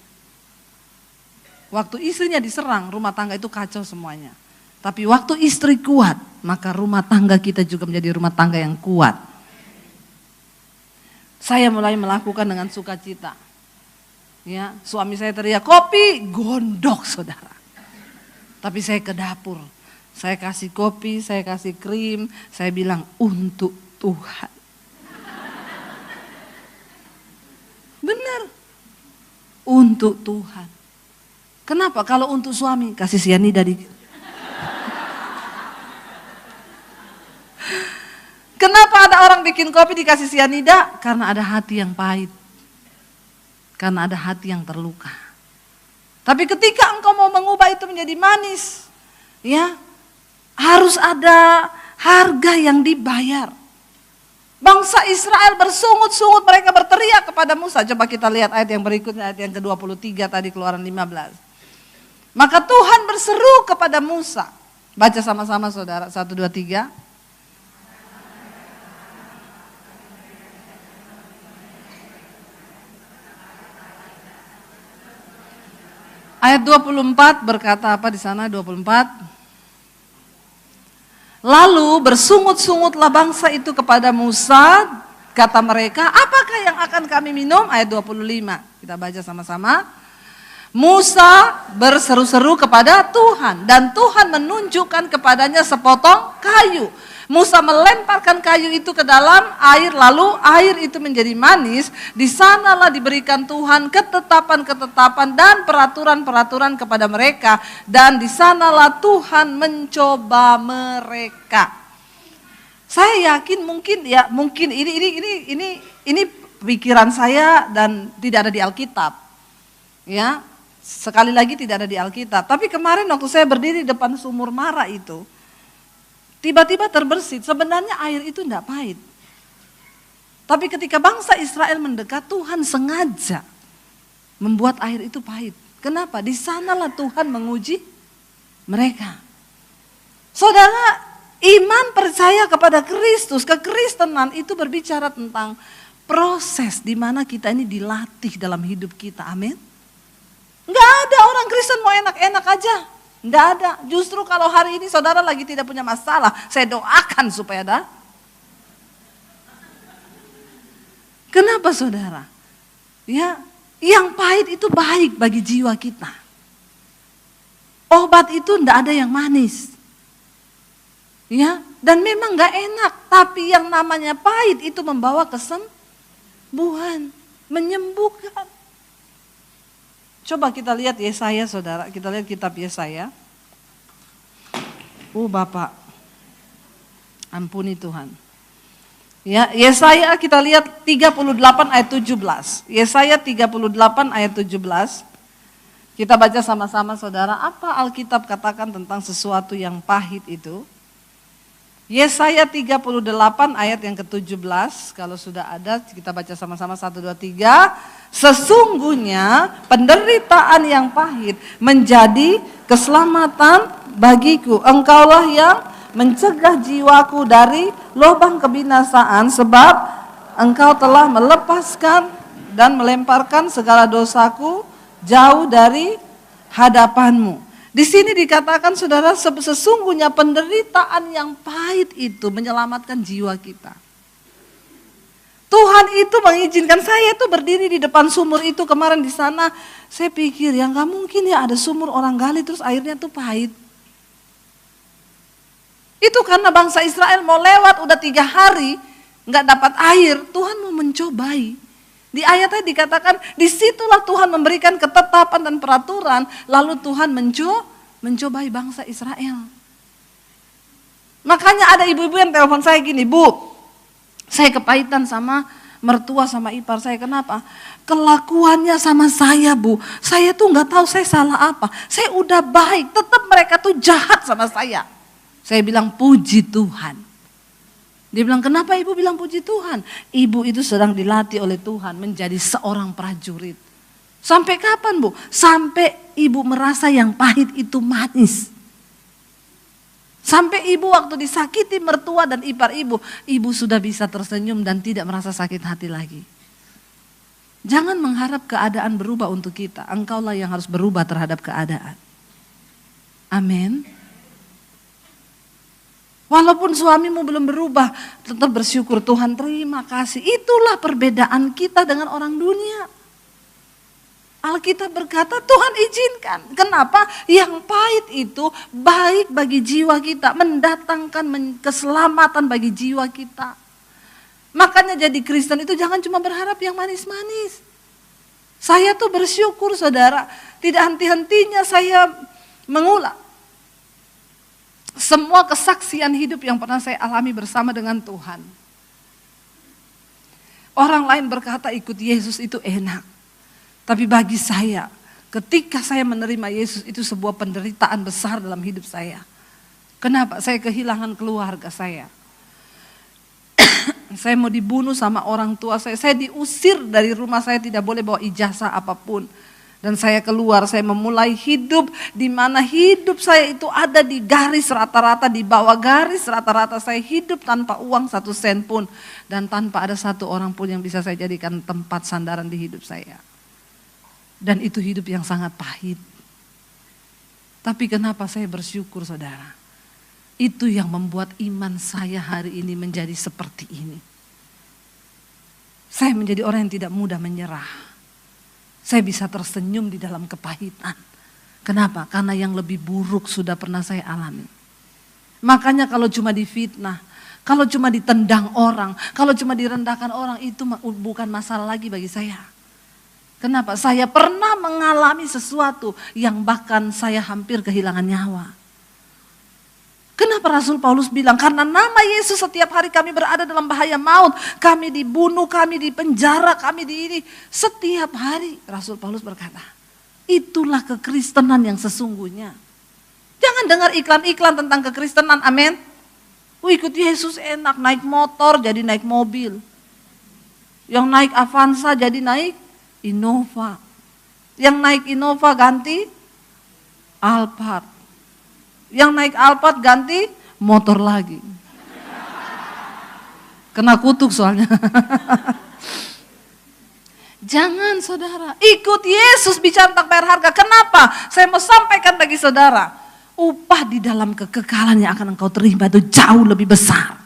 S1: Waktu istrinya diserang, rumah tangga itu kacau semuanya. Tapi waktu istri kuat, maka rumah tangga kita juga menjadi rumah tangga yang kuat. Saya mulai melakukan dengan sukacita. Ya, suami saya teriak, kopi, gondok saudara. Tapi saya ke dapur. Saya kasih kopi, saya kasih krim, saya bilang untuk Tuhan. Benar, untuk Tuhan. Kenapa? Kalau untuk suami, kasih sianida dikit. Kenapa ada orang bikin kopi dikasih sianida? Karena ada hati yang pahit. Karena ada hati yang terluka. Tapi ketika engkau mau mengubah itu menjadi manis, ya, harus ada harga yang dibayar. Bangsa Israel bersungut-sungut, mereka berteriak kepada Musa. Coba kita lihat ayat yang berikutnya, ayat yang ke-23 tadi, Keluaran 15. Maka Tuhan berseru kepada Musa. Baca sama-sama saudara, 1, 2, 3. Ayat 24 berkata apa di sana? 24. Lalu bersungut-sungutlah bangsa itu kepada Musa, kata mereka, apakah yang akan kami minum? Ayat 25, kita baca sama-sama. Musa berseru-seru kepada Tuhan, dan Tuhan menunjukkan kepadanya sepotong kayu. Musa melemparkan kayu itu ke dalam air, lalu air itu menjadi manis. Di sanalah diberikan Tuhan ketetapan-ketetapan dan peraturan-peraturan kepada mereka, dan di sanalah Tuhan mencoba mereka. Saya yakin mungkin ini pikiran saya dan tidak ada di Alkitab. Ya, sekali lagi tidak ada di Alkitab. Tapi kemarin waktu saya berdiri di depan sumur Mara itu, tiba-tiba terbersit, sebenarnya air itu tidak pahit. Tapi ketika bangsa Israel mendekat, Tuhan sengaja membuat air itu pahit. Kenapa? Di sanalah Tuhan menguji mereka. Saudara, iman percaya kepada Kristus, kekristenan itu berbicara tentang proses di mana kita ini dilatih dalam hidup kita. Amin. Enggak ada orang Kristen mau enak-enak aja. Enggak ada. Justru kalau hari ini saudara lagi tidak punya masalah, saya doakan supaya ada. Kenapa saudara? Ya, yang pahit itu baik bagi jiwa kita. Obat itu enggak ada yang manis. Ya, dan memang enggak enak, tapi yang namanya pahit itu membawa kesembuhan, menyembuhkan. Coba kita lihat Yesaya saudara, kita lihat kitab Yesaya. Bapak, ampuni Tuhan. Ya, Yesaya kita lihat 38 ayat 17. Yesaya 38 ayat 17. Kita baca sama-sama saudara, apa Alkitab katakan tentang sesuatu yang pahit itu? Yesaya 38 ayat yang ke-17, kalau sudah ada kita baca sama-sama 1, 2, 3. Sesungguhnya penderitaan yang pahit menjadi keselamatan bagiku. Engkaulah yang mencegah jiwaku dari lubang kebinasaan, sebab engkau telah melepaskan dan melemparkan segala dosaku jauh dari hadapanmu. Di sini dikatakan saudara, sesungguhnya penderitaan yang pahit itu menyelamatkan jiwa kita. Tuhan itu mengizinkan saya itu berdiri di depan sumur itu kemarin di sana. Saya pikir ya nggak mungkin ya ada sumur orang gali terus airnya tuh pahit. Itu karena bangsa Israel mau lewat udah 3 hari nggak dapat air. Tuhan mau mencobai. Di ayatnya dikatakan disitulah Tuhan memberikan ketetapan dan peraturan, lalu Tuhan mencobai bangsa Israel. Makanya ada ibu-ibu yang telepon saya gini, Bu, saya kepahitan sama mertua sama ipar saya. Kenapa? Kelakuannya sama saya, Bu. Saya tuh nggak tahu saya salah apa. Saya udah baik, tetap mereka tuh jahat sama saya. Saya bilang puji Tuhan. Dia bilang, kenapa ibu bilang puji Tuhan? Ibu itu sedang dilatih oleh Tuhan menjadi seorang prajurit. Sampai kapan, Bu? Sampai ibu merasa yang pahit itu manis. Sampai ibu waktu disakiti mertua dan ipar ibu sudah bisa tersenyum dan tidak merasa sakit hati lagi. Jangan mengharap keadaan berubah untuk kita. Engkaulah yang harus berubah terhadap keadaan. Amin. Walaupun suamimu belum berubah, tetap bersyukur Tuhan, terima kasih. Itulah perbedaan kita dengan orang dunia. Alkitab berkata Tuhan izinkan. Kenapa? Yang pahit itu baik bagi jiwa kita, mendatangkan keselamatan bagi jiwa kita. Makanya jadi Kristen itu jangan cuma berharap yang manis-manis. Saya tuh bersyukur saudara, tidak henti-hentinya saya mengulang semua kesaksian hidup yang pernah saya alami bersama dengan Tuhan. Orang lain berkata ikut Yesus itu enak. Tapi bagi saya, ketika saya menerima Yesus itu sebuah penderitaan besar dalam hidup saya. Kenapa? Saya kehilangan keluarga saya. Saya mau dibunuh sama orang tua saya diusir dari rumah, saya tidak boleh bawa ijazah apapun. Dan saya keluar, saya memulai hidup di mana hidup saya itu ada di garis rata-rata, di bawah garis rata-rata. Saya hidup tanpa uang 1 sen pun. Dan tanpa ada satu orang pun yang bisa saya jadikan tempat sandaran di hidup saya. Dan itu hidup yang sangat pahit. Tapi kenapa saya bersyukur saudara? Itu yang membuat iman saya hari ini menjadi seperti ini. Saya menjadi orang yang tidak mudah menyerah. Saya bisa tersenyum di dalam kepahitan. Kenapa? Karena yang lebih buruk sudah pernah saya alami. Makanya kalau cuma difitnah, kalau cuma ditendang orang, kalau cuma direndahkan orang, itu bukan masalah lagi bagi saya. Kenapa? Saya pernah mengalami sesuatu yang bahkan saya hampir kehilangan nyawa. Kenapa Rasul Paulus bilang, karena nama Yesus setiap hari kami berada dalam bahaya maut. Kami dibunuh, kami dipenjara, kami di ini. Setiap hari Rasul Paulus berkata, itulah kekristenan yang sesungguhnya. Jangan dengar iklan-iklan tentang kekristenan, amin. Ikut Yesus enak, naik motor jadi naik mobil. Yang naik Avanza jadi naik Innova. Yang naik Innova ganti Alphard. Yang naik Alphard ganti motor lagi. Kena kutuk soalnya. Jangan saudara, ikut Yesus bicara tentang bayar harga. Kenapa? Saya mau sampaikan bagi saudara, upah di dalam kekekalan yang akan engkau terima itu jauh lebih besar.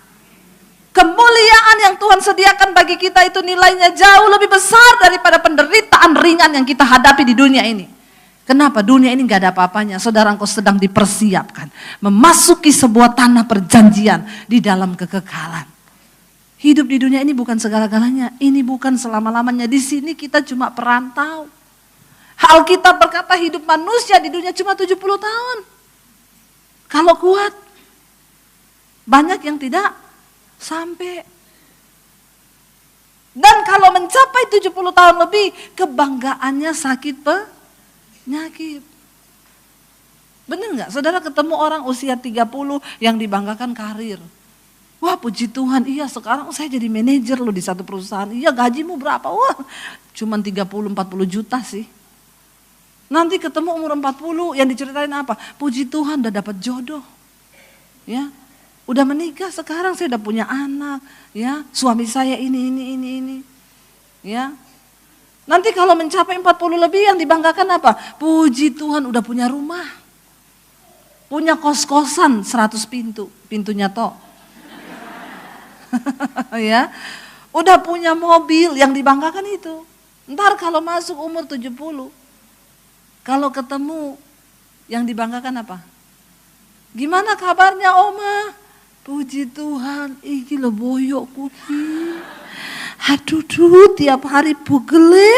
S1: Kemuliaan yang Tuhan sediakan bagi kita itu nilainya jauh lebih besar daripada penderitaan ringan yang kita hadapi di dunia ini. Kenapa? Dunia ini gak ada apa-apanya. Saudara, engkau sedang dipersiapkan memasuki sebuah tanah perjanjian di dalam kekekalan. Hidup di dunia ini bukan segala-galanya. Ini bukan selama-lamanya. Di sini kita cuma perantau. Alkitab berkata hidup manusia di dunia cuma 70 tahun. Kalau kuat. Banyak yang tidak sampai. Dan kalau mencapai 70 tahun lebih, kebanggaannya sakit penyakit. Benar nggak? Saudara ketemu orang usia 30 yang dibanggakan karir. Wah puji Tuhan, iya sekarang saya jadi manajer loh di satu perusahaan. Iya gajimu berapa? Wah cuman 30-40 juta sih. Nanti ketemu umur 40 yang diceritain apa? Puji Tuhan udah dapat jodoh. Ya, udah menikah sekarang saya udah punya anak. Ya, suami saya ini. Ya. Nanti kalau mencapai 40 lebih yang dibanggakan apa? Puji Tuhan udah punya rumah. Punya kos-kosan 100 pintu, pintunya tok. Ya. Udah punya mobil yang dibanggakan itu. Ntar kalau masuk umur 70, kalau ketemu yang dibanggakan apa? Gimana kabarnya Oma? Puji Tuhan, iki lo boyokku ki. Aduh tiap hari pugele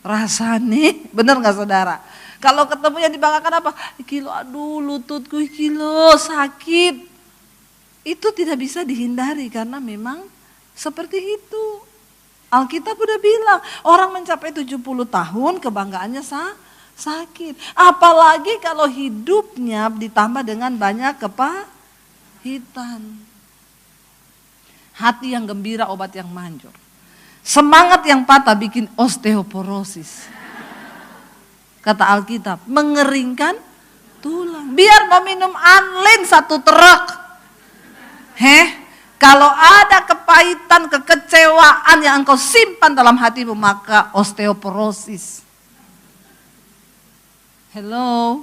S1: rasane. Bener gak saudara? Kalau ketemu yang dibanggakan apa? Iki lo aduh lututku iki lo sakit. Itu tidak bisa dihindari karena memang seperti itu. Alkitab udah bilang orang mencapai 70 tahun kebanggaannya sakit. Apalagi kalau hidupnya ditambah dengan banyak kepahitan. Hati yang gembira obat yang manjur. Semangat yang patah bikin osteoporosis. Kata Alkitab, mengeringkan tulang. Biar mau minum anlin 1 truk. Kalau ada kepahitan, kekecewaan yang engkau simpan dalam hatimu, maka osteoporosis. Hello,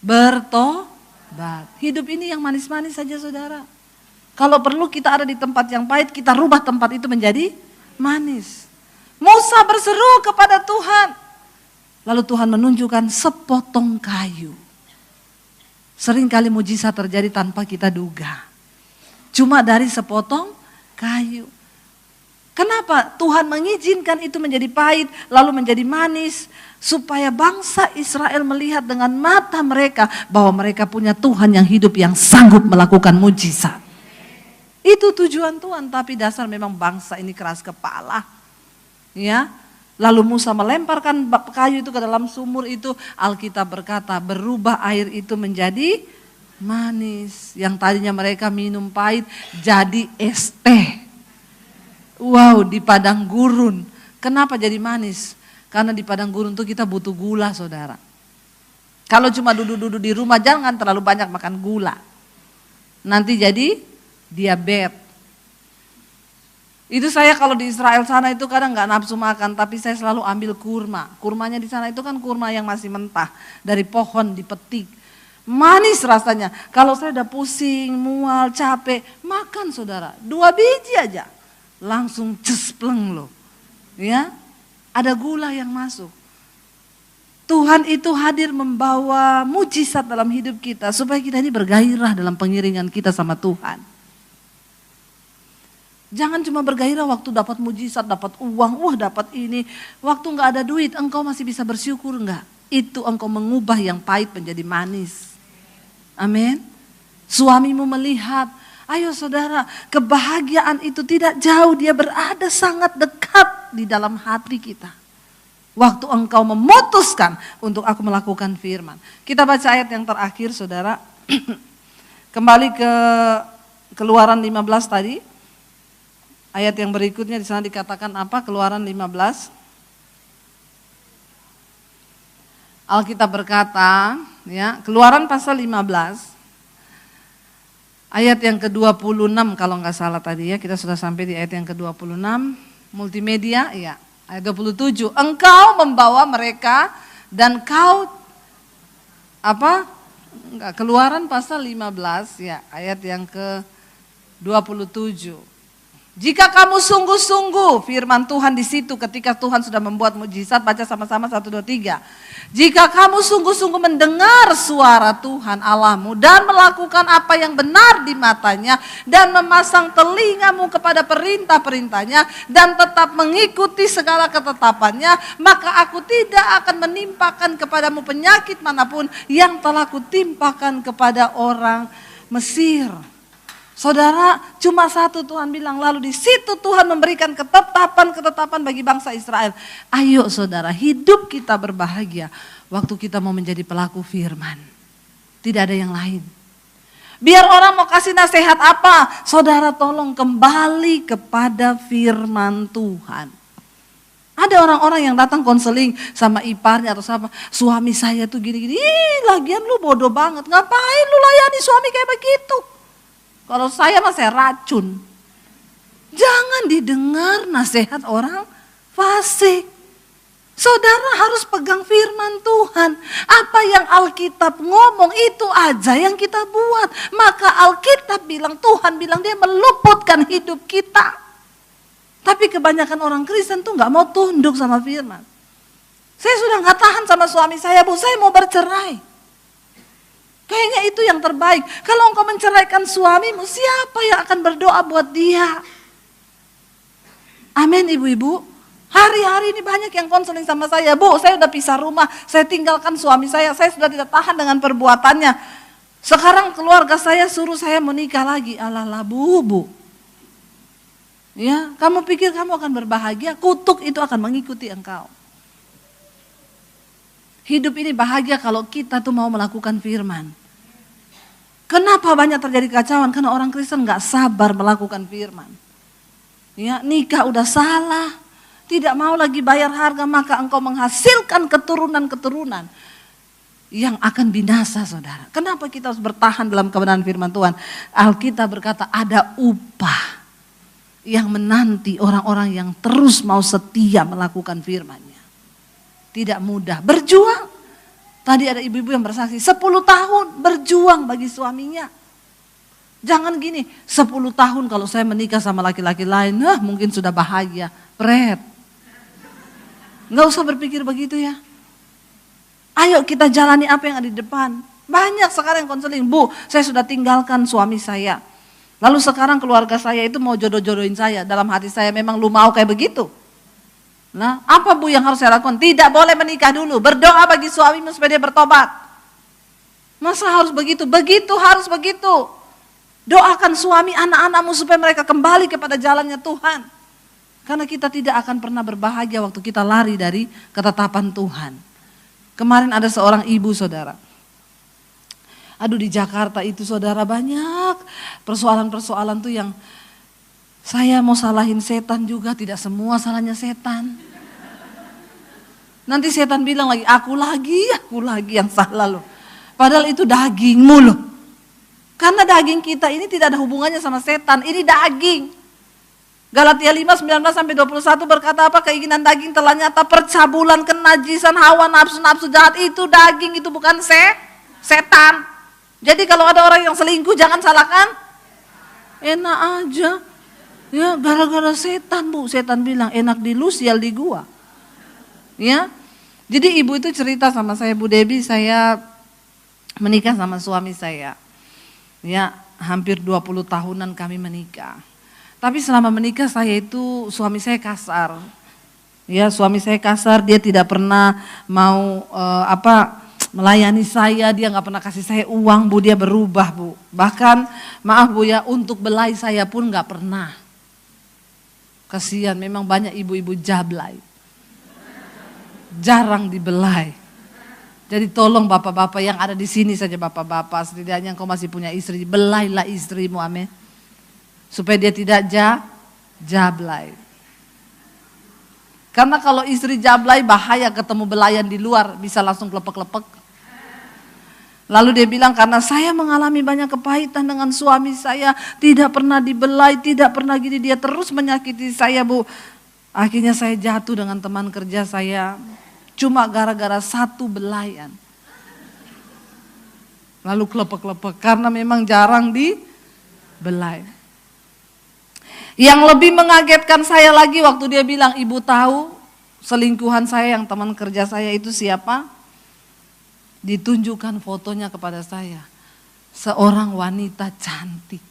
S1: bertobat. Hidup ini yang manis-manis saja saudara. Kalau perlu kita ada di tempat yang pahit, kita rubah tempat itu menjadi manis. Musa berseru kepada Tuhan. Lalu Tuhan menunjukkan sepotong kayu. Seringkali mujizat terjadi tanpa kita duga. Cuma dari sepotong kayu. Kenapa Tuhan mengizinkan itu menjadi pahit lalu menjadi manis? Supaya bangsa Israel melihat dengan mata mereka bahwa mereka punya Tuhan yang hidup yang sanggup melakukan mujizat. Itu tujuan Tuhan, tapi dasar memang bangsa ini keras kepala. Ya. Lalu Musa melemparkan kayu itu ke dalam sumur itu, Alkitab berkata berubah air itu menjadi manis. Yang tadinya mereka minum pahit jadi es teh. Wow, di padang gurun. Kenapa jadi manis? Karena di padang gurun itu kita butuh gula, saudara. Kalau cuma duduk-duduk di rumah jangan terlalu banyak makan gula. Nanti jadi diabetes. Itu saya kalau di Israel sana itu kadang nggak nafsu makan, tapi saya selalu ambil kurma. Kurmanya di sana itu kan kurma yang masih mentah, dari pohon dipetik. Manis rasanya. Kalau saya udah pusing, mual, capek, makan saudara. 2 biji aja, langsung cespleng loh. Ya, ada gula yang masuk. Tuhan itu hadir membawa mujizat dalam hidup kita supaya kita ini bergairah dalam pengiringan kita sama Tuhan. Jangan cuma bergairah waktu dapat mujizat, dapat uang, dapat ini. Waktu nggak ada duit, engkau masih bisa bersyukur nggak? Itu engkau mengubah yang pahit menjadi manis. Amin. Suamimu melihat, ayo saudara, kebahagiaan itu tidak jauh, dia berada sangat dekat di dalam hati kita. Waktu engkau memutuskan untuk aku melakukan firman. Kita baca ayat yang terakhir saudara. Kembali ke Keluaran 15 tadi. Ayat yang berikutnya di sana dikatakan apa? Keluaran 15. Alkitab berkata, ya, Keluaran pasal 15. Ayat yang ke-26 kalau nggak salah tadi ya, kita sudah sampai di ayat yang ke-26. Multimedia, ya. Ayat 27. Engkau membawa mereka dan kau apa? Keluaran pasal 15 ya, ayat yang ke-27. Jika kamu sungguh-sungguh, firman Tuhan di situ ketika Tuhan sudah membuat mujizat, baca sama-sama 1, 2, 3. Jika kamu sungguh-sungguh mendengar suara Tuhan Allahmu dan melakukan apa yang benar di matanya dan memasang telingamu kepada perintah-perintahnya dan tetap mengikuti segala ketetapannya, maka aku tidak akan menimpakan kepadamu penyakit manapun yang telah kutimpakan kepada orang Mesir. Saudara, cuma satu Tuhan bilang, lalu di situ Tuhan memberikan ketetapan bagi bangsa Israel. Ayo saudara, hidup kita berbahagia waktu kita mau menjadi pelaku firman. Tidak ada yang lain. Biar orang mau kasih nasihat apa, saudara tolong kembali kepada firman Tuhan. Ada orang-orang yang datang konseling sama iparnya atau sama suami saya tuh gini-gini. Lagian lu bodoh banget, ngapain lu layani suami kayak begitu? Kalau saya mah saya racun. Jangan didengar nasihat orang fasik. Saudara harus pegang firman Tuhan. Apa yang Alkitab ngomong itu aja yang kita buat. Maka Alkitab bilang, Tuhan bilang dia meluputkan hidup kita. Tapi kebanyakan orang Kristen tuh gak mau tunduk sama firman. Saya sudah gak tahan sama suami saya, Bu, saya mau bercerai. Kayaknya itu yang terbaik. Kalau engkau menceraikan suamimu, siapa yang akan berdoa buat dia? Amin ibu-ibu. Hari-hari ini banyak yang konseling sama saya. Bu, saya udah pisah rumah, saya tinggalkan suami saya sudah tidak tahan dengan perbuatannya. Sekarang keluarga saya suruh saya menikah lagi. Alah bu. Ya, kamu pikir kamu akan berbahagia? Kutuk itu akan mengikuti engkau. Hidup ini bahagia kalau kita tuh mau melakukan firman. Kenapa banyak terjadi kekacauan? Karena orang Kristen gak sabar melakukan firman. Ya, nikah udah salah, tidak mau lagi bayar harga, maka engkau menghasilkan keturunan-keturunan yang akan binasa saudara. Kenapa kita harus bertahan dalam kebenaran firman Tuhan? Alkitab berkata ada upah yang menanti orang-orang yang terus mau setia melakukan firman-Nya. Tidak mudah, berjuang. Tadi ada ibu-ibu yang bersaksi 10 tahun berjuang bagi suaminya. Jangan gini, 10 tahun kalau saya menikah sama laki-laki lain, mungkin sudah bahagia. Nggak usah berpikir begitu ya. Ayo kita jalani apa yang ada di depan. Banyak sekarang yang konseling, Bu, saya sudah tinggalkan suami saya. Lalu sekarang keluarga saya itu mau jodoh-jodohin saya. Dalam hati saya memang lu mau kayak begitu. Nah, apa Bu yang harus saya lakukan? Tidak boleh menikah dulu. Berdoa bagi suamimu supaya dia bertobat. Masa harus begitu? Begitu harus begitu. Doakan suami anak-anakmu supaya mereka kembali kepada jalannya Tuhan. Karena kita tidak akan pernah berbahagia waktu kita lari dari ketetapan Tuhan. Kemarin ada seorang ibu saudara. Aduh di Jakarta itu saudara banyak persoalan-persoalan tuh yang saya mau salahin setan juga, tidak semua salahnya setan. Nanti setan bilang lagi, aku lagi yang salah loh. Padahal itu dagingmu loh. Karena daging kita ini tidak ada hubungannya sama setan, ini daging. Galatia 5:19-21 berkata apa? Keinginan daging telah nyata, percabulan, kenajisan, hawa nafsu-nafsu jahat, itu daging, itu bukan setan. Jadi kalau ada orang yang selingkuh jangan salahkan, enak aja. Ya gara-gara setan Bu, setan bilang enak di lu sial di gua. Ya, jadi ibu itu cerita sama saya, Bu Debbie, saya menikah sama suami saya. Ya hampir 20 tahunan kami menikah. Tapi selama menikah saya itu suami saya kasar. Ya suami saya kasar, dia tidak pernah mau melayani saya, dia nggak pernah kasih saya uang Bu, dia berubah Bu. Bahkan maaf Bu ya, untuk belai saya pun nggak pernah. Kasihan, memang banyak ibu-ibu jablay. Jarang dibelai. Jadi tolong bapak-bapak yang ada di sini saja, bapak-bapak, setidaknya engkau masih punya istri, belailah istrimu, amin. Supaya dia tidak jablay. Karena kalau istri jablay bahaya, ketemu belayan di luar bisa langsung klepek-klepek. Lalu dia bilang, karena saya mengalami banyak kepahitan dengan suami saya, tidak pernah dibelai, tidak pernah gini, dia terus menyakiti saya Bu. Akhirnya saya jatuh dengan teman kerja saya, cuma gara-gara satu belayan. Lalu klepek-klepek, karena memang jarang dibelai. Yang lebih mengagetkan saya lagi waktu dia bilang, ibu tahu selingkuhan saya yang teman kerja saya itu siapa? Ditunjukkan fotonya kepada saya. Seorang wanita cantik.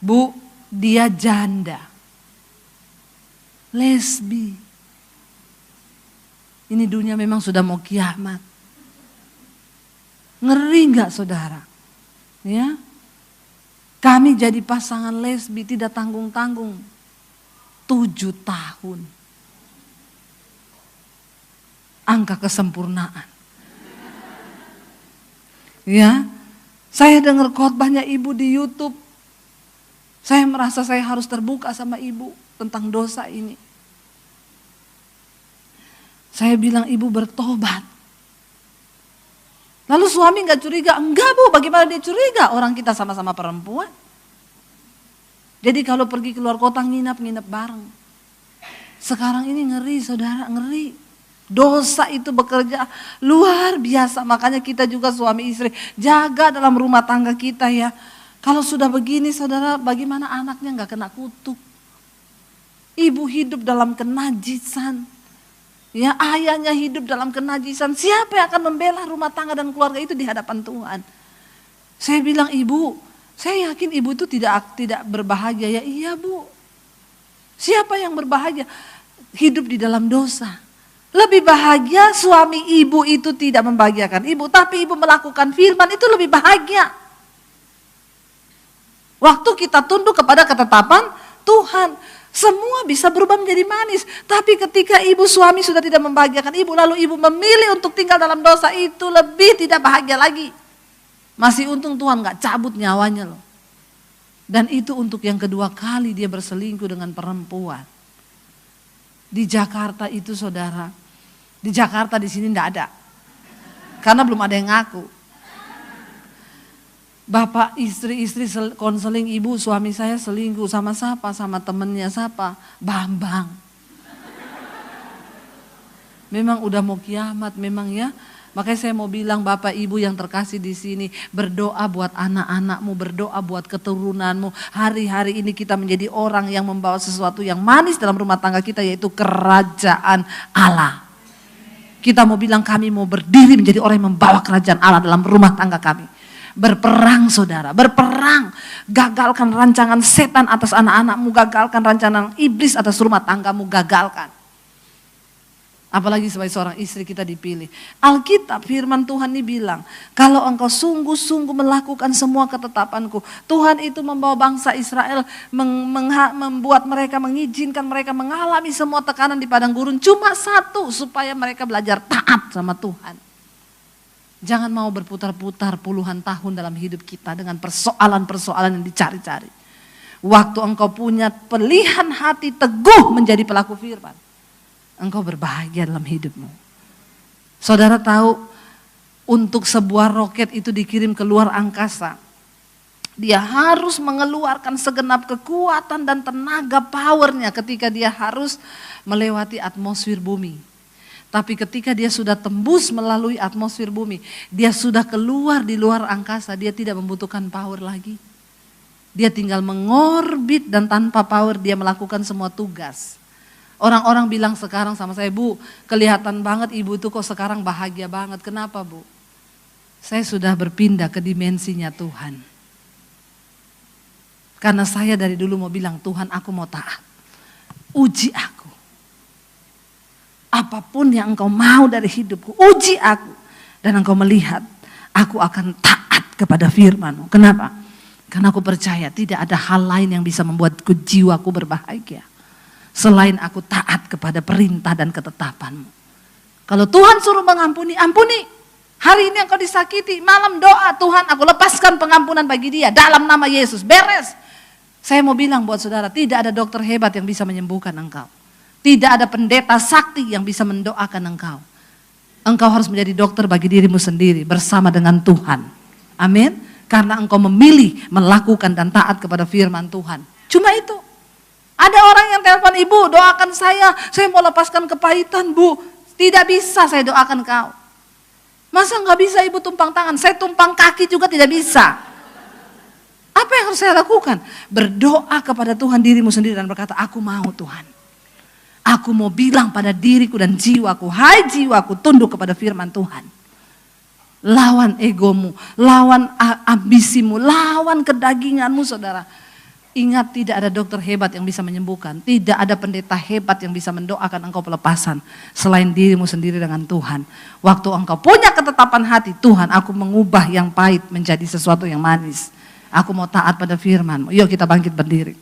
S1: Bu, dia janda. Lesbi. Ini dunia memang sudah mau kiamat. Ngeri gak saudara? Ya. Kami jadi pasangan lesbi tidak tanggung-tanggung. 7 tahun. Angka kesempurnaan. Ya, saya dengar khotbahnya ibu di YouTube. Saya merasa saya harus terbuka sama ibu tentang dosa ini. Saya bilang ibu bertobat. Lalu suami gak curiga? Enggak Bu, bagaimana dia curiga? Orang kita sama-sama perempuan. Jadi kalau pergi keluar kota nginap bareng. Sekarang ini ngeri saudara, ngeri. Dosa itu bekerja luar biasa, makanya kita juga suami istri jaga dalam rumah tangga kita ya. Kalau sudah begini saudara, bagaimana anaknya gak kena kutuk? Ibu hidup dalam kenajisan. Ya, ayahnya hidup dalam kenajisan. Siapa yang akan membela rumah tangga dan keluarga itu di hadapan Tuhan? Saya bilang ibu, saya yakin ibu itu tidak berbahagia ya. Iya Bu. Siapa yang berbahagia? Hidup di dalam dosa. Lebih bahagia suami ibu itu tidak membahagiakan ibu, tapi ibu melakukan firman itu lebih bahagia. Waktu kita tunduk kepada ketetapan Tuhan, semua bisa berubah menjadi manis. Tapi ketika ibu suami sudah tidak membahagiakan ibu, lalu ibu memilih untuk tinggal dalam dosa, itu lebih tidak bahagia lagi. Masih untung Tuhan gak cabut nyawanya loh. Dan itu untuk yang kedua kali dia berselingkuh dengan perempuan. Di Jakarta itu saudara, di Jakarta di sini enggak ada. Karena belum ada yang ngaku. Bapak istri konseling ibu, suami saya selingkuh sama siapa? Sama temennya siapa? Bambang. Memang udah mau kiamat memang ya. Makanya saya mau bilang bapak ibu yang terkasih di sini, berdoa buat anak-anakmu, berdoa buat keturunanmu. Hari-hari ini kita menjadi orang yang membawa sesuatu yang manis dalam rumah tangga kita, yaitu kerajaan Allah. Kita mau bilang kami mau berdiri menjadi orang yang membawa kerajaan Allah dalam rumah tangga kami. Berperang saudara, berperang. Gagalkan rancangan setan atas anak-anakmu, gagalkan rancangan iblis atas rumah tanggamu, gagalkan. Apalagi sebagai seorang istri kita dipilih. Alkitab firman Tuhan ini bilang, kalau engkau sungguh-sungguh melakukan semua ketetapanku. Tuhan itu membawa bangsa Israel, membuat mereka, mengizinkan mereka mengalami semua tekanan di padang gurun. Cuma satu, supaya mereka belajar taat sama Tuhan. Jangan mau berputar-putar puluhan tahun dalam hidup kita dengan persoalan-persoalan yang dicari-cari. Waktu engkau punya pilihan hati teguh menjadi pelaku firman, engkau berbahagia dalam hidupmu. Saudara tahu, untuk sebuah roket itu dikirim ke luar angkasa, dia harus mengeluarkan segenap kekuatan dan tenaga powernya ketika dia harus melewati atmosfer bumi. Tapi ketika dia sudah tembus melalui atmosfer bumi, dia sudah keluar di luar angkasa, dia tidak membutuhkan power lagi. Dia tinggal mengorbit dan tanpa power dia melakukan semua tugas. Orang-orang bilang sekarang sama saya, Bu, kelihatan banget ibu itu kok sekarang bahagia banget. Kenapa, Bu? Saya sudah berpindah ke dimensinya Tuhan. Karena saya dari dulu mau bilang, Tuhan aku mau taat. Uji aku. Apapun yang engkau mau dari hidupku, uji aku. Dan engkau melihat, aku akan taat kepada firman-Mu. Kenapa? Karena aku percaya tidak ada hal lain yang bisa membuatku jiwaku berbahagia. Selain aku taat kepada perintah dan ketetapan-Mu. Kalau Tuhan suruh mengampuni, ampuni. Hari ini engkau disakiti, malam doa, Tuhan aku lepaskan pengampunan bagi dia. Dalam nama Yesus, beres. Saya mau bilang buat saudara, tidak ada dokter hebat yang bisa menyembuhkan engkau. Tidak ada pendeta sakti yang bisa mendoakan engkau. Engkau harus menjadi dokter bagi dirimu sendiri bersama dengan Tuhan. Amin. Karena engkau memilih melakukan dan taat kepada firman Tuhan. Cuma itu. Ada orang yang telepon, ibu doakan saya mau lepaskan kepahitan bu. Tidak bisa saya doakan kau. Masa gak bisa ibu tumpang tangan? Saya tumpang kaki juga tidak bisa. Apa yang harus saya lakukan? Berdoa kepada Tuhan dirimu sendiri dan berkata, aku mau Tuhan. Aku mau bilang pada diriku dan jiwaku, hai jiwaku tunduk kepada firman Tuhan. Lawan egomu, lawan ambisimu, lawan kedaginganmu saudara. Ingat tidak ada dokter hebat yang bisa menyembuhkan. Tidak ada pendeta hebat yang bisa mendoakan engkau pelepasan. Selain dirimu sendiri dengan Tuhan. Waktu engkau punya ketetapan hati, Tuhan aku mengubah yang pahit menjadi sesuatu yang manis. Aku mau taat pada firman-Mu. Yuk kita bangkit berdiri.